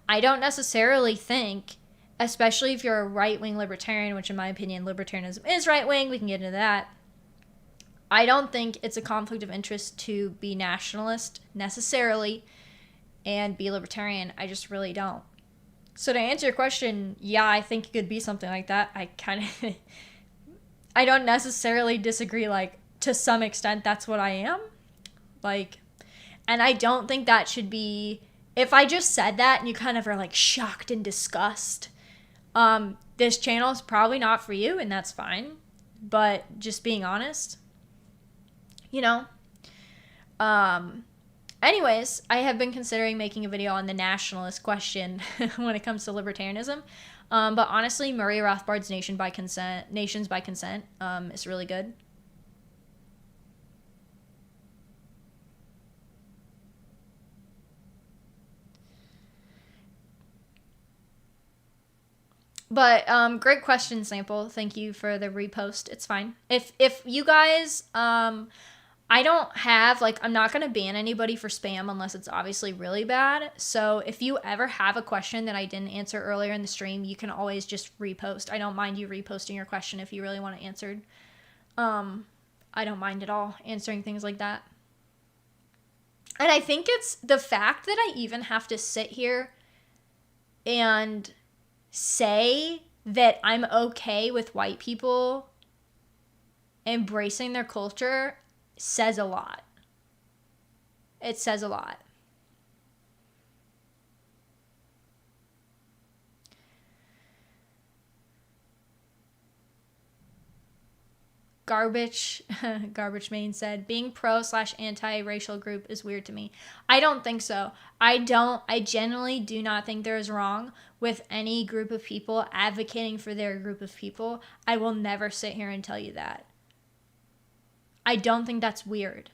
I don't necessarily think, especially if you're a right-wing libertarian, which in my opinion, libertarianism is right-wing, we can get into that. I don't think it's a conflict of interest to be nationalist necessarily and be libertarian. I just really don't. So to answer your question, yeah, I think it could be something like that. I don't necessarily disagree, like, to some extent, that's what I am. Like, and I don't think that should be, if I just said that and you kind of are, like, shocked and disgust, this channel is probably not for you, and that's fine. But just being honest, you know, Anyways, I have been considering making a video on the nationalist question when it comes to libertarianism. But honestly, Murray Rothbard's Nations by Consent is really good. But great question, Sample. Thank you for the repost. It's fine. If you guys I don't have, like, I'm not going to ban anybody for spam unless it's obviously really bad. So if you ever have a question that I didn't answer earlier in the stream, you can always just repost. I don't mind you reposting your question if you really want it answered. I don't mind at all answering things like that. And I think it's the fact that I even have to sit here and say that I'm okay with white people embracing their culture says a lot. It says a lot. Garbage Main said, being pro/anti-racial group is weird to me. I don't think so. I genuinely do not think there is wrong with any group of people advocating for their group of people. I will never sit here and tell you that. I don't think that's weird.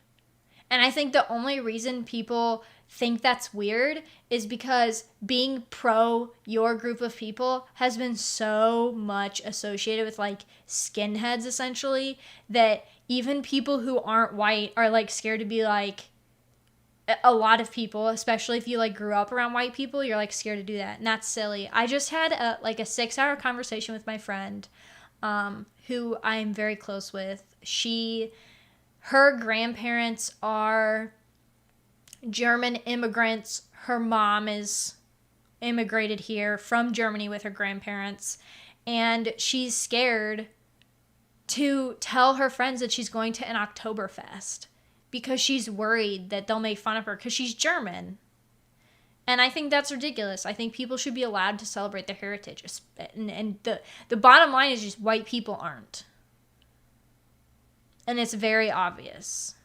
And I think the only reason people think that's weird is because being pro your group of people has been so much associated with, like, skinheads, essentially, that even people who aren't white are, like, scared to be, like, a lot of people, especially if you, like, grew up around white people, you're, like, scared to do that. And that's silly. I just had a 6-hour conversation with my friend, who I'm very close with. Her grandparents are German immigrants. Her mom is immigrated here from Germany with her grandparents. And she's scared to tell her friends that she's going to an Oktoberfest because she's worried that they'll make fun of her because she's German. And I think that's ridiculous. I think people should be allowed to celebrate their heritage. And the bottom line is just white people aren't. And it's very obvious.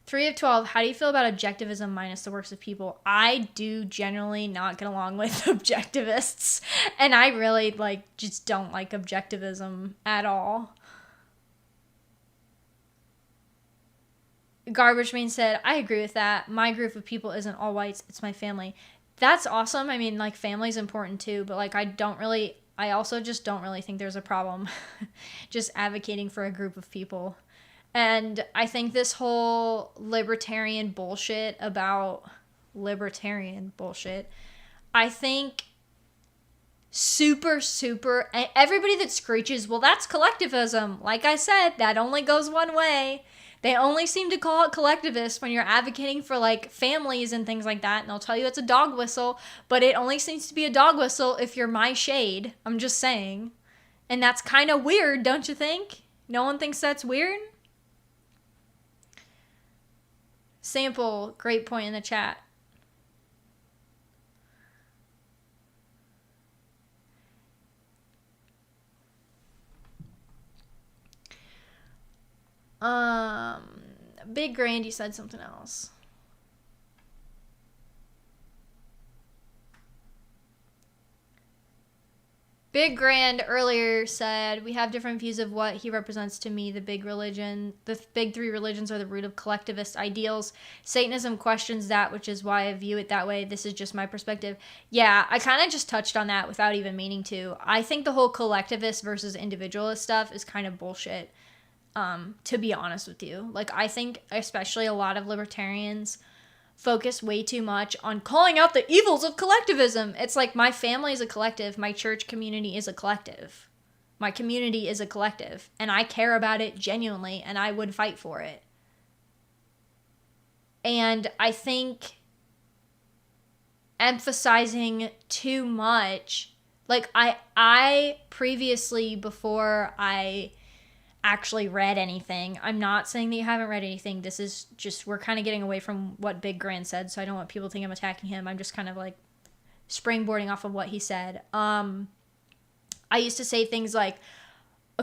Three of 12, how do you feel about objectivism minus the works of people? I do generally not get along with objectivists. And I really, just don't like objectivism at all. Garbage Man said, I agree with that. My group of people isn't all whites. It's my family. That's awesome. I mean, family's important too, but I also just don't really think there's a problem just advocating for a group of people. And I think this whole libertarian bullshit, I think super, everybody that screeches, well, that's collectivism. Like I said, that only goes one way. They only seem to call it collectivist when you're advocating for, families and things like that, and they'll tell you it's a dog whistle, but it only seems to be a dog whistle if you're my shade. I'm just saying. And that's kind of weird, don't you think? No one thinks that's weird? Sample, great point in the chat. Big Grand, you said something else. Big Grand earlier said, we have different views of what he represents to me. The big three religions are the root of collectivist ideals. Satanism questions that, which is why I view it that way. This is just my perspective. Yeah, I kind of just touched on that without even meaning to. I think the whole collectivist versus individualist stuff is kind of bullshit, to be honest with you. I think especially a lot of libertarians focus way too much on calling out the evils of collectivism. It's like, my family is a collective. My church community is a collective. My community is a collective. And I care about it genuinely, and I would fight for it. And I think emphasizing too much, I previously, before I actually read anything. I'm not saying that you haven't read anything. This is just, we're kind of getting away from what Big Grand said, so I don't want people to think I'm attacking him. I'm just kind of springboarding off of what he said. I used to say things like,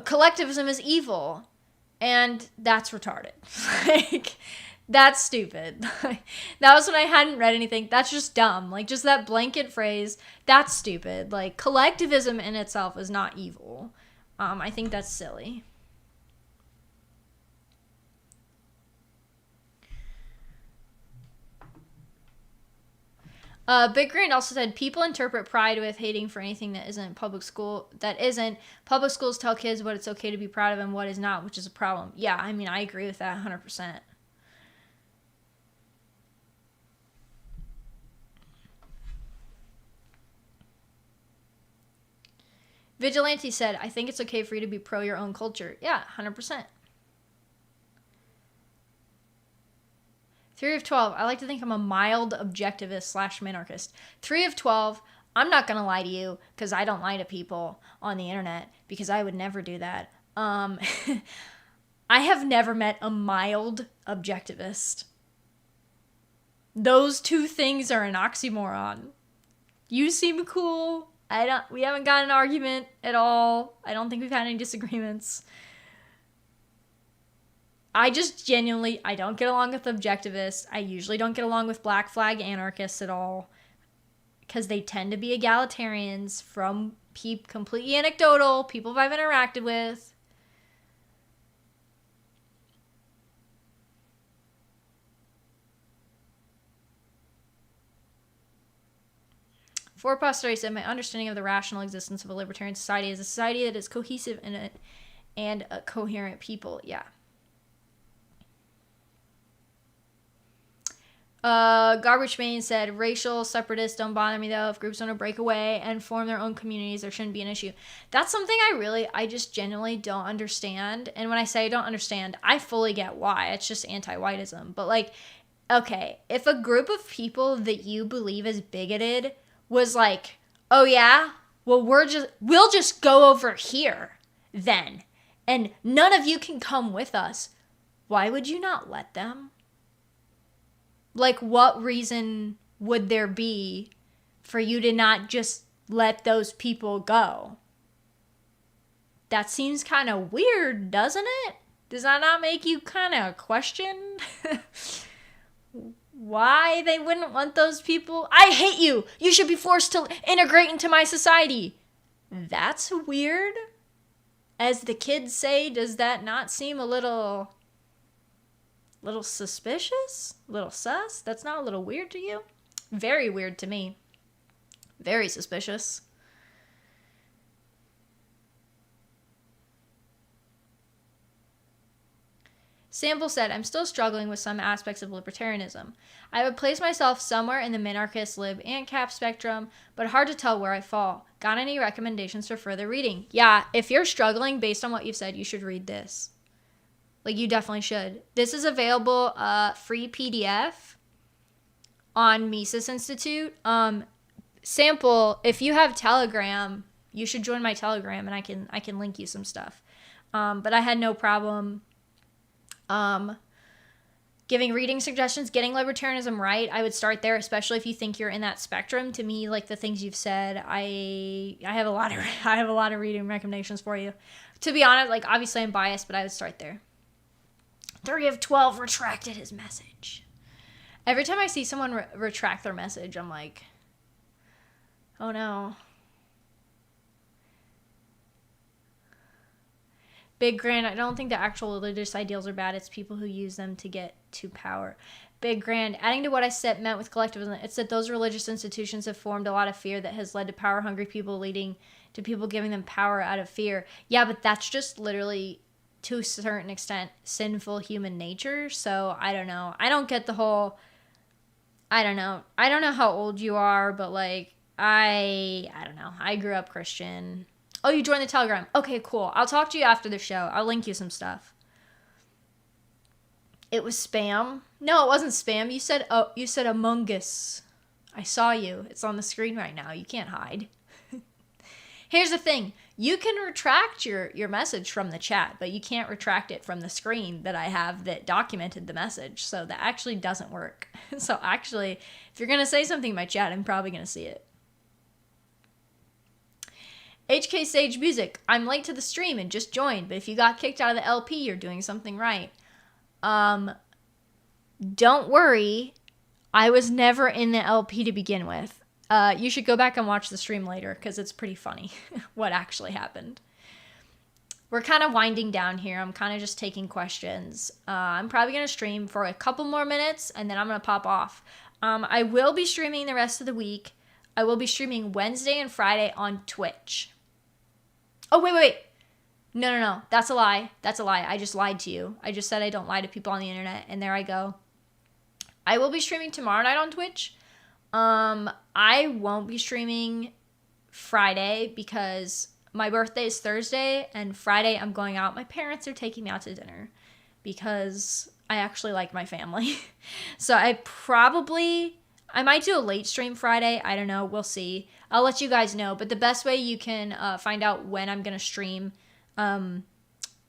collectivism is evil. And that's retarded. Like, that's stupid. That was when I hadn't read anything. That's just dumb. Like, just that blanket phrase, that's stupid. Like, collectivism in itself is not evil. I think that's silly. Big Green also said people interpret pride with hating for anything that isn't public school. That isn't. Public schools tell kids what it's okay to be proud of and what is not, which is a problem. Yeah, I mean, I agree with that 100%. Vigilante said, I think it's okay for you to be pro your own culture. Yeah, 100%. 3 of 12. I like to think I'm a mild objectivist / minarchist. 3 of 12. I'm not going to lie to you because I don't lie to people on the internet because I would never do that. I have never met a mild objectivist. Those two things are an oxymoron. You seem cool. We haven't got an argument at all. I don't think we've had any disagreements. I just genuinely, I don't get along with objectivists. I usually don't get along with black flag anarchists at all because they tend to be egalitarians from completely anecdotal people I've interacted with. For posterity said, my understanding of the rational existence of a libertarian society is a society that is cohesive and a coherent people. Yeah. Garbage Man said, racial separatists don't bother me though. If groups want to break away and form their own communities, there shouldn't be an issue. That's something I just genuinely don't understand. And when I say I don't understand, I fully get why. It's just anti-whiteism. But like, okay, if a group of people that you believe is bigoted was like, oh yeah, well we'll just go over here then, and none of you can come with us, why would you not let them? Like, what reason would there be for you to not just let those people go? That seems kind of weird, doesn't it? Does that not make you kind of question why they wouldn't want those people? I hate you! You should be forced to integrate into my society. That's weird. As the kids say, does that not seem a little suspicious? A little sus? That's not a little weird to you? Very weird to me. Very suspicious. Sample said, I'm still struggling with some aspects of libertarianism. I would place myself somewhere in the minarchist, lib, and cap spectrum, but hard to tell where I fall. Got any recommendations for further reading? Yeah, if you're struggling based on what you've said, you should read this. Like, you definitely should. This is available free PDF on Mises Institute. Sample, if you have Telegram, you should join my Telegram, and I can link you some stuff. But I had no problem giving reading suggestions, getting libertarianism right. I would start there, especially if you think you're in that spectrum. To me, like the things you've said, I have a lot of reading recommendations for you. To be honest, like obviously I'm biased, but I would start there. 3 of 12 retracted his message. Every time I see someone retract their message, I'm like, oh no. Big Grand, I don't think the actual religious ideals are bad. It's people who use them to get to power. Big Grand, adding to what I said meant with collectivism, it's that those religious institutions have formed a lot of fear that has led to power-hungry people, leading to people giving them power out of fear. Yeah, but that's just literally, to a certain extent, sinful human nature. So I don't know. I don't get the whole, I don't know how old you are, but like, I don't know. I grew up Christian. Oh, you joined the Telegram. Okay, cool. I'll talk to you after the show. I'll link you some stuff. It was spam. No, it wasn't spam. You said Among Us. I saw you. It's on the screen right now. You can't hide. Here's the thing. You can retract your message from the chat, but you can't retract it from the screen that I have that documented the message. So that actually doesn't work. So actually, if you're going to say something in my chat, I'm probably going to see it. HK Sage Music, I'm late to the stream and just joined, but if you got kicked out of the LP, you're doing something right. Don't worry, I was never in the LP to begin with. You should go back and watch the stream later, because it's pretty funny what actually happened. We're kind of winding down here. I'm kind of just taking questions. I'm probably going to stream for a couple more minutes, and then I'm going to pop off. I will be streaming the rest of the week. I will be streaming Wednesday and Friday on Twitch. Oh, wait. No. That's a lie. I just lied to you. I just said I don't lie to people on the internet, and there I go. I will be streaming tomorrow night on Twitch. I won't be streaming Friday because my birthday is Thursday, and Friday I'm going out. My parents are taking me out to dinner because I actually like my family. So I might do a late stream Friday. I don't know. We'll see. I'll let you guys know. But the best way you can find out when I'm going to stream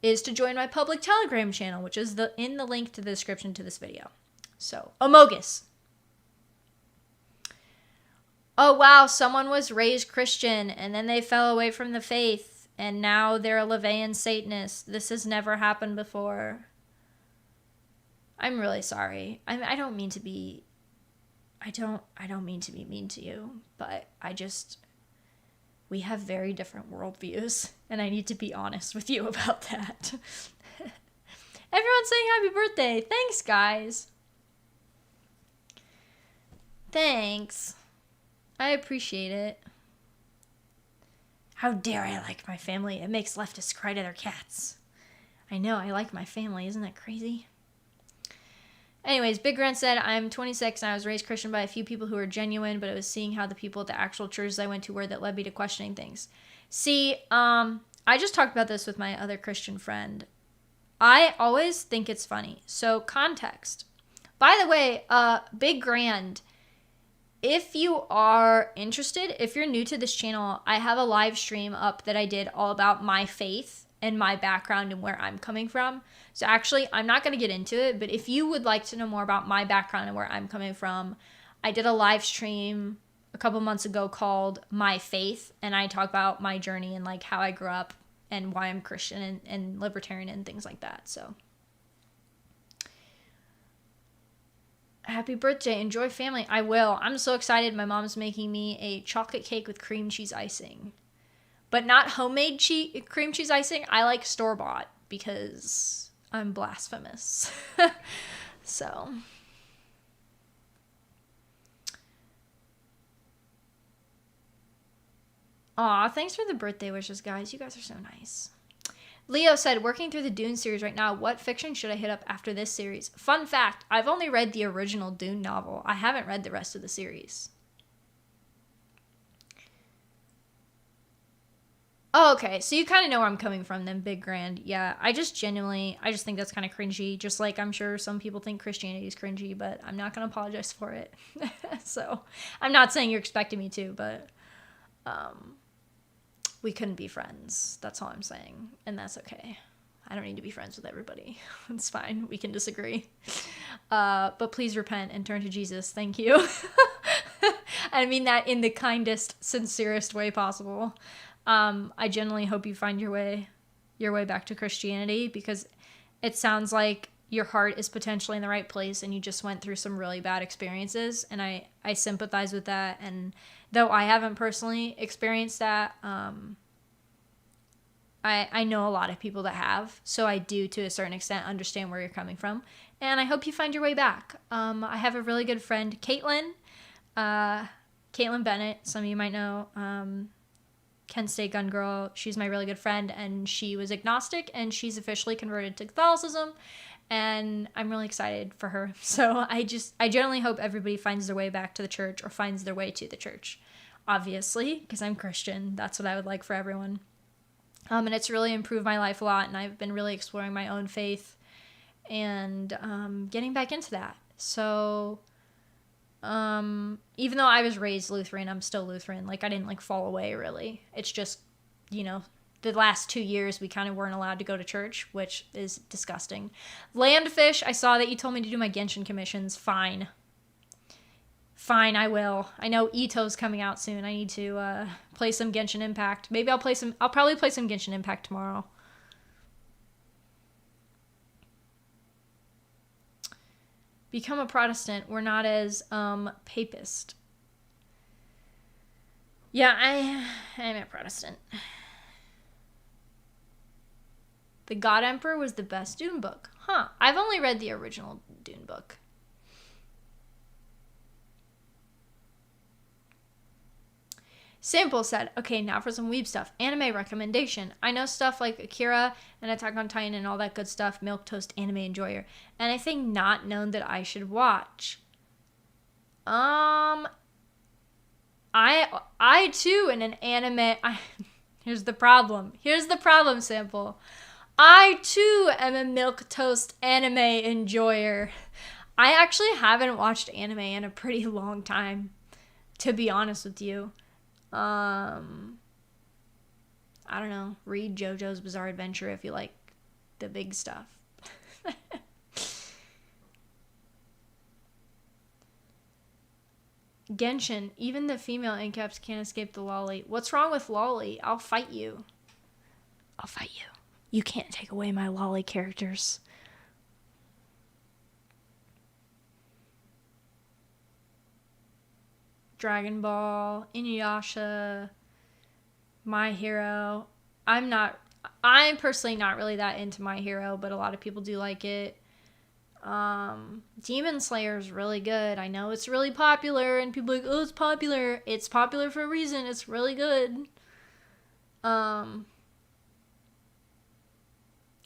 is to join my public Telegram channel, which is in the link to the description to this video. So, Amogus. Oh, wow, someone was raised Christian, and then they fell away from the faith, and now they're a LaVeyan Satanist. This has never happened before. I'm really sorry. I don't mean to be... I don't mean to be mean to you, but we have very different worldviews, and I need to be honest with you about that. Everyone's saying happy birthday. Thanks, guys. Thanks. I appreciate it. How dare I like my family? It makes leftists cry to their cats. I know, I like my family. Isn't that crazy? Anyways, Big Grant said, I'm 26 and I was raised Christian by a few people who are genuine, but it was seeing how the people at the actual churches I went to were that led me to questioning things. See, I just talked about this with my other Christian friend. I always think it's funny. So, context. By the way, Big Grand, if you are interested, if you're new to this channel, I have a live stream up that I did all about my faith and my background and where I'm coming from. So actually, I'm not going to get into it, but if you would like to know more about my background and where I'm coming from, I did a live stream a couple months ago called My Faith, and I talk about my journey and like how I grew up and why I'm Christian and libertarian and things like that. So happy birthday. Enjoy family. I will. I'm so excited. My mom's making me a chocolate cake with cream cheese icing. But not homemade cream cheese icing. I like store-bought because I'm blasphemous. So. Aw, thanks for the birthday wishes, guys. You guys are so nice. Leo said, working through the Dune series right now, what fiction should I hit up after this series? Fun fact, I've only read the original Dune novel. I haven't read the rest of the series. Oh, okay. So you kind of know where I'm coming from then, Big Grand. Yeah, I just think that's kind of cringy. Just like I'm sure some people think Christianity is cringy, but I'm not going to apologize for it. So I'm not saying you're expecting me to, but we couldn't be friends. That's all I'm saying. And that's okay. I don't need to be friends with everybody. It's fine. We can disagree. But please repent and turn to Jesus. Thank you. I mean that in the kindest, sincerest way possible. I genuinely hope you find your way back to Christianity, because it sounds like your heart is potentially in the right place and you just went through some really bad experiences. And I sympathize with that. And though I haven't personally experienced that, I know a lot of people that have. So I do, to a certain extent, understand where you're coming from. And I hope you find your way back. I have a really good friend, Caitlin Bennett. Some of you might know. Kent State Gun Girl. She's my really good friend, and she was agnostic, and she's officially converted to Catholicism, and I'm really excited for her. So I generally hope everybody finds their way back to the church, or finds their way to the church, obviously, because I'm Christian. That's what I would like for everyone. And it's really improved my life a lot, and I've been really exploring my own faith and getting back into that. So even though I was raised Lutheran, I'm still Lutheran. Like, I didn't like fall away, really. It's just, the last 2 years we kind of weren't allowed to go to church, which is disgusting. Landfish, I saw that you told me to do my Genshin commissions. Fine. Fine, I will. I know Ito's coming out soon. I need to play some Genshin Impact. Maybe I'll probably play some Genshin Impact tomorrow. Become a Protestant. We're not as papist. Yeah, I'm a Protestant. The God Emperor was the best Dune book. Huh. I've only read the original Dune book. Sample said, okay, now for some weeb stuff. Anime recommendation. I know stuff like Akira and Attack on Titan and all that good stuff. Milquetoast anime enjoyer. Anything not known that I should watch? I too in an anime. Here's the problem. Sample. I too am a Milquetoast anime enjoyer. I actually haven't watched anime in a pretty long time, to be honest with you. I don't know. Read JoJo's Bizarre Adventure if you like the big stuff. Genshin, even the female incaps can't escape the lolly. What's wrong with lolly? I'll fight you. You can't take away my lolly characters. Dragon Ball, Inuyasha, My Hero. I'm personally not really that into My Hero, but a lot of people do like it. Demon Slayer is really good. I know it's really popular, and people are like, oh, it's popular. It's popular for a reason. It's really good.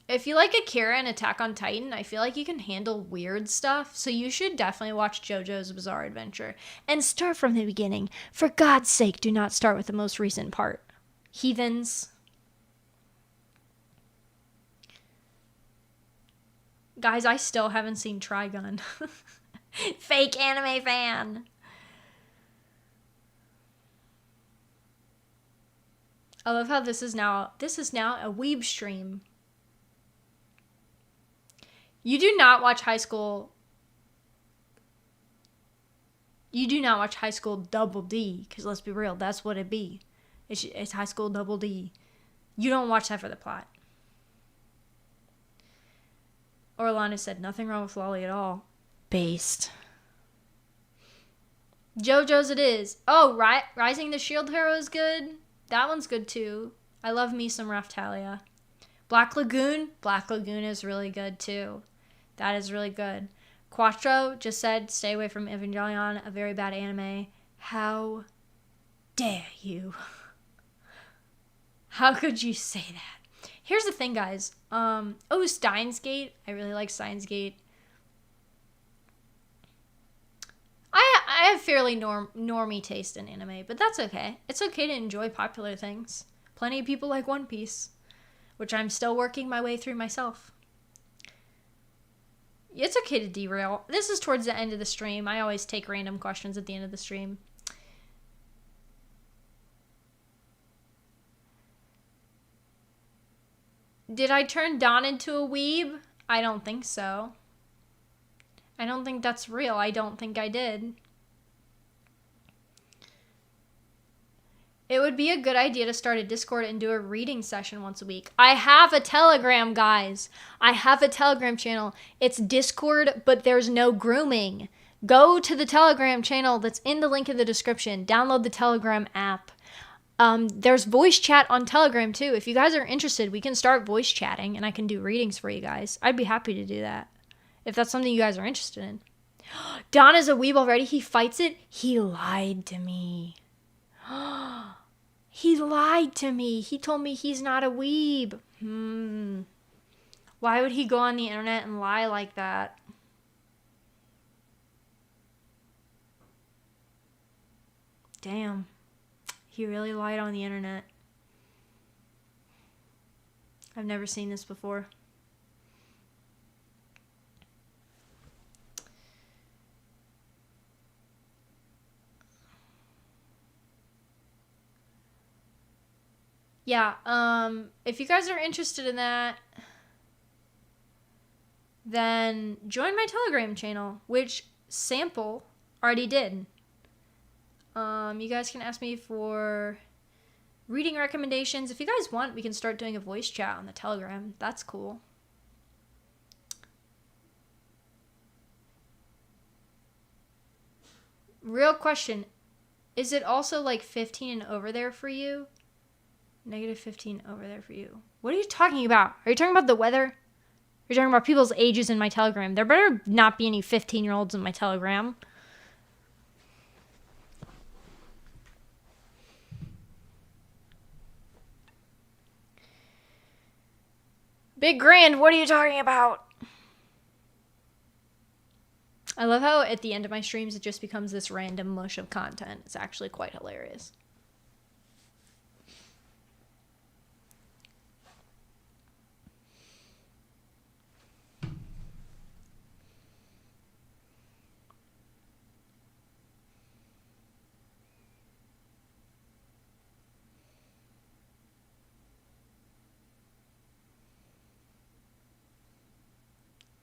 If you like Akira and Attack on Titan, I feel like you can handle weird stuff, so you should definitely watch JoJo's Bizarre Adventure. And start from the beginning. For God's sake, do not start with the most recent part. Heathens. Guys, I still haven't seen Trigun. Fake anime fan. I love how this is now a weeb stream. You do not watch High School Double D, because let's be real, that's what it be. It's High School Double D. You don't watch that for the plot. Orlando said, nothing wrong with lolly at all. Based. JoJo's it is. Oh, Rising the Shield Hero is good. That one's good too. I love me some Raphtalia. Black Lagoon is really good too. That is really good. Quattro just said, stay away from Evangelion, a very bad anime. How dare you? How could you say that? Here's the thing, guys. Steins Gate. I really like Steins Gate. I have fairly normie taste in anime, but that's okay. It's okay to enjoy popular things. Plenty of people like One Piece, which I'm still working my way through myself. It's okay to derail. This is towards the end of the stream. I always take random questions at the end of the stream. Did I turn Dawn into a weeb? I don't think so. I don't think that's real. I don't think I did. It would be a good idea to start a Discord and do a reading session once a week. I have a Telegram, guys. I have a Telegram channel. It's Discord, but there's no grooming. Go to the Telegram channel that's in the link in the description. Download the Telegram app. There's voice chat on Telegram too. If you guys are interested, we can start voice chatting and I can do readings for you guys. I'd be happy to do that if that's something you guys are interested in. Don is a weeb already. He fights it. He lied to me. He lied to me. He told me he's not a weeb. Why would he go on the internet and lie like that? Damn. He really lied on the internet. I've never seen this before. Yeah, if you guys are interested in that, then join my Telegram channel, which Sample already did. You guys can ask me for reading recommendations. If you guys want, we can start doing a voice chat on the Telegram. That's cool. Real question. Is it also like 15 and over there for you? Negative 15 over there for you. What are you talking about? Are you talking about the weather? You're talking about people's ages in my Telegram. There better not be any 15-year-olds in my Telegram. Big Grand, what are you talking about? I love how at the end of my streams it just becomes this random mush of content. It's actually quite hilarious.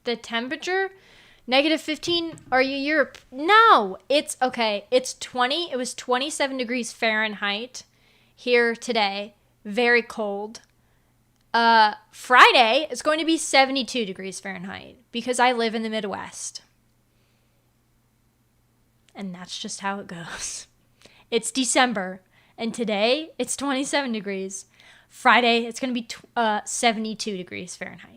The temperature? Negative 15? Are you Europe? No! It's okay. It's 20. It was 27 degrees Fahrenheit here today. Very cold. Friday, it's going to be 72 degrees Fahrenheit because I live in the Midwest. And that's just how it goes. It's December. And today, it's 27 degrees. Friday, it's going to be 72 degrees Fahrenheit.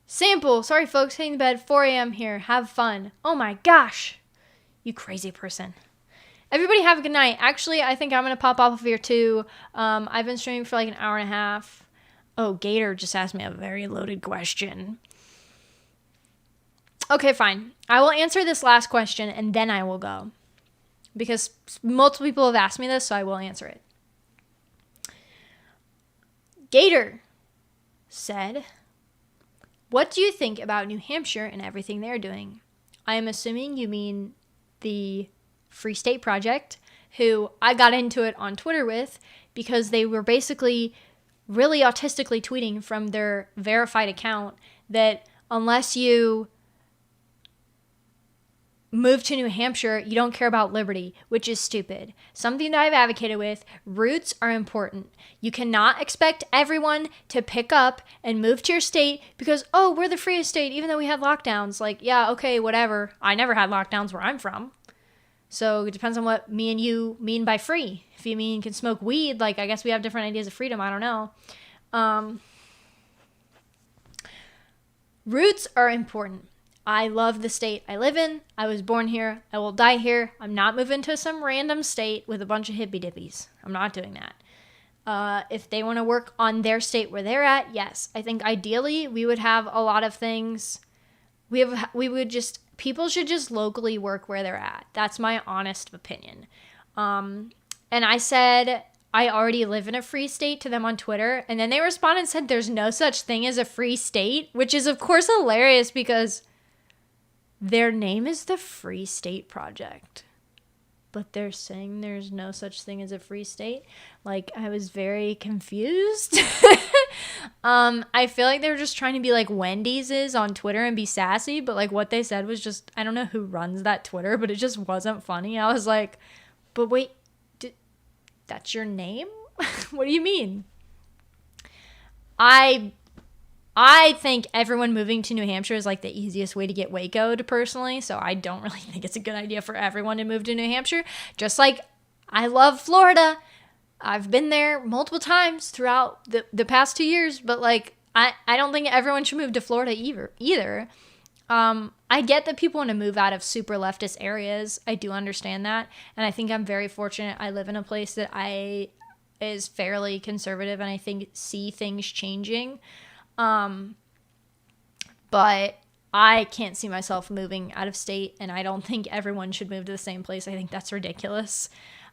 Sample. Sorry, folks. Hitting the bed. 4 a.m. here. Have fun. Oh my gosh. You crazy person. Everybody have a good night. Actually, I think I'm going to pop off of here too. I've been streaming for like an hour and a half. Oh, Gator just asked me a very loaded question. Okay, fine. I will answer this last question and then I will go. Because multiple people have asked me this, so I will answer it. Gator said, what do you think about New Hampshire and everything they're doing? I am assuming you mean the Free State Project, who I got into it on Twitter with because they were basically really autistically tweeting from their verified account that unless you move to New Hampshire, you don't care about liberty, which is stupid. Something that I've advocated with, roots are important. You cannot expect everyone to pick up and move to your state because, oh, we're the freest state, even though we had lockdowns. Like, yeah, okay, whatever. I never had lockdowns where I'm from. So it depends on what me and you mean by free. If you mean you can smoke weed, like, I guess we have different ideas of freedom. I don't know. Roots are important. I love the state I live in. I was born here. I will die here. I'm not moving to some random state with a bunch of hippie dippies. I'm not doing that. If they want to work on their state where they're at, yes. I think ideally we would have a lot of things. People should just locally work where they're at. That's my honest opinion. And I said, I already live in a free state to them on Twitter. And then they responded and said, there's no such thing as a free state, which is of course hilarious because their name is the Free State Project, but they're saying there's no such thing as a free state. Like, I was very confused. I feel like they were just trying to be like Wendy's is on Twitter and be sassy, but like what they said was just, I don't know who runs that Twitter, but it just wasn't funny. I was like, but wait, that's your name? What do you mean? I think everyone moving to New Hampshire is like the easiest way to get Waco'd personally, so I don't really think it's a good idea for everyone to move to New Hampshire. Just like I love Florida. I've been there multiple times throughout the past 2 years, but like I don't think everyone should move to Florida either. I get that people want to move out of super leftist areas. I do understand that, and I think I'm very fortunate. I live in a place that is fairly conservative, and I think see things changing. But I can't see myself moving out of state, and I don't think everyone should move to the same place. I think that's ridiculous.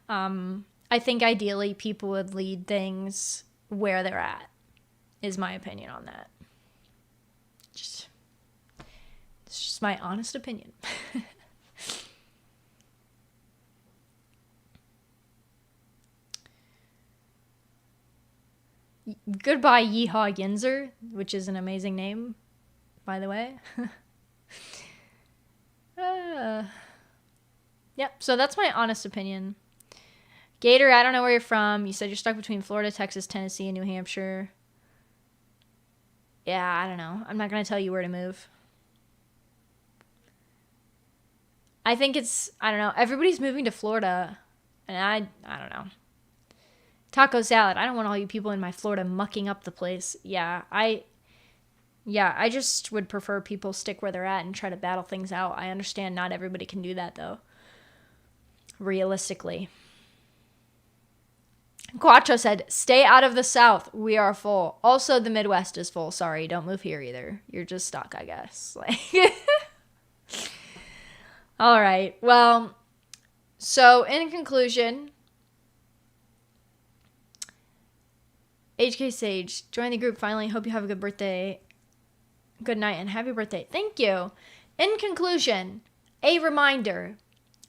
I think ideally people would lead things where they're at, is my opinion on that. It's just my honest opinion. Goodbye, Yeehaw Yinzer, which is an amazing name, by the way. Yep, so that's my honest opinion. Gator, I don't know where you're from. You said you're stuck between Florida, Texas, Tennessee, and New Hampshire. Yeah, I don't know. I'm not going to tell you where to move. I think I don't know. Everybody's moving to Florida, and I don't know. Taco salad. I don't want all you people in my Florida mucking up the place. Yeah, I just would prefer people stick where they're at and try to battle things out. I understand not everybody can do that, though. Realistically. Quattro said, stay out of the South. We are full. Also, the Midwest is full. Sorry, don't move here either. You're just stuck, I guess. All right. Well, so in conclusion, HK Sage, join the group finally. Hope you have a good birthday. Good night and happy birthday. Thank you. In conclusion, a reminder.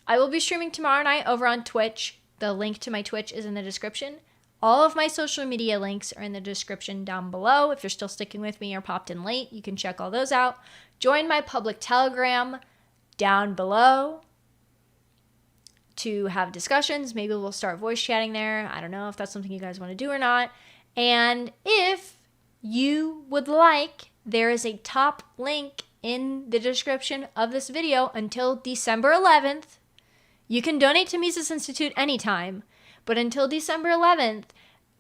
I will be streaming tomorrow night over on Twitch. The link to my Twitch is in the description. All of my social media links are in the description down below. If you're still sticking with me or popped in late, you can check all those out. Join my public Telegram down below to have discussions. Maybe we'll start voice chatting there. I don't know if that's something you guys want to do or not. And if you would like, there is a top link in the description of this video until December 11th. You can donate to Mises Institute anytime, but until December 11th,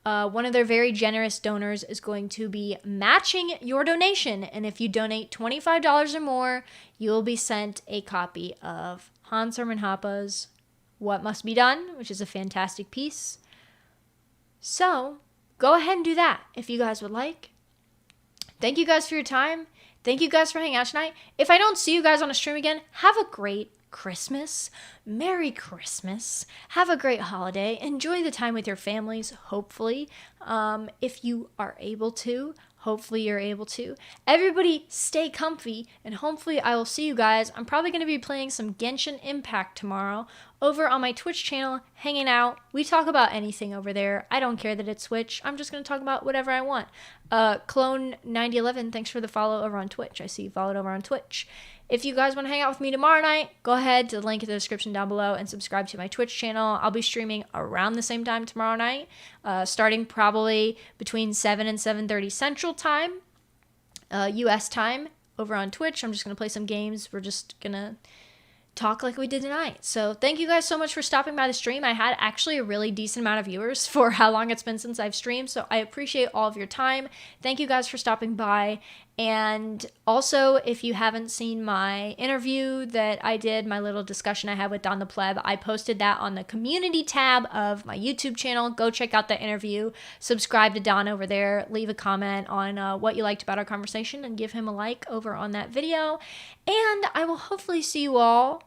one of their very generous donors is going to be matching your donation. And if you donate $25 or more, you will be sent a copy of Hans Hermann Hoppe's What Must Be Done, which is a fantastic piece. So go ahead and do that if you guys would like. Thank you guys for your time. Thank you guys for hanging out tonight. If I don't see you guys on a stream again, have a great Christmas. Merry Christmas. Have a great holiday. Enjoy the time with your families, hopefully. If you are able to, hopefully you're able to. Everybody stay comfy, and hopefully I will see you guys. I'm probably going to be playing some Genshin Impact tomorrow over on my Twitch channel, hanging out. We talk about anything over there. I don't care that it's Twitch. I'm just going to talk about whatever I want. Clone9011, thanks for the follow over on Twitch. I see you followed over on Twitch. If you guys want to hang out with me tomorrow night, go ahead to the link in the description down below and subscribe to my Twitch channel. I'll be streaming around the same time tomorrow night, starting probably between 7 and 7:30 Central Time, U.S. time, over on Twitch. I'm just going to play some games. We're just going to talk like we did tonight. So thank you guys so much for stopping by the stream. I had actually a really decent amount of viewers for how long it's been since I've streamed, so I appreciate all of your time. Thank you guys for stopping by. And also, if you haven't seen my interview that I did, my little discussion I had with Don the Pleb, I posted that on the community tab of my YouTube channel. Go check out the interview. Subscribe to Don over there. Leave a comment on what you liked about our conversation and give him a like over on that video. And I will hopefully see you all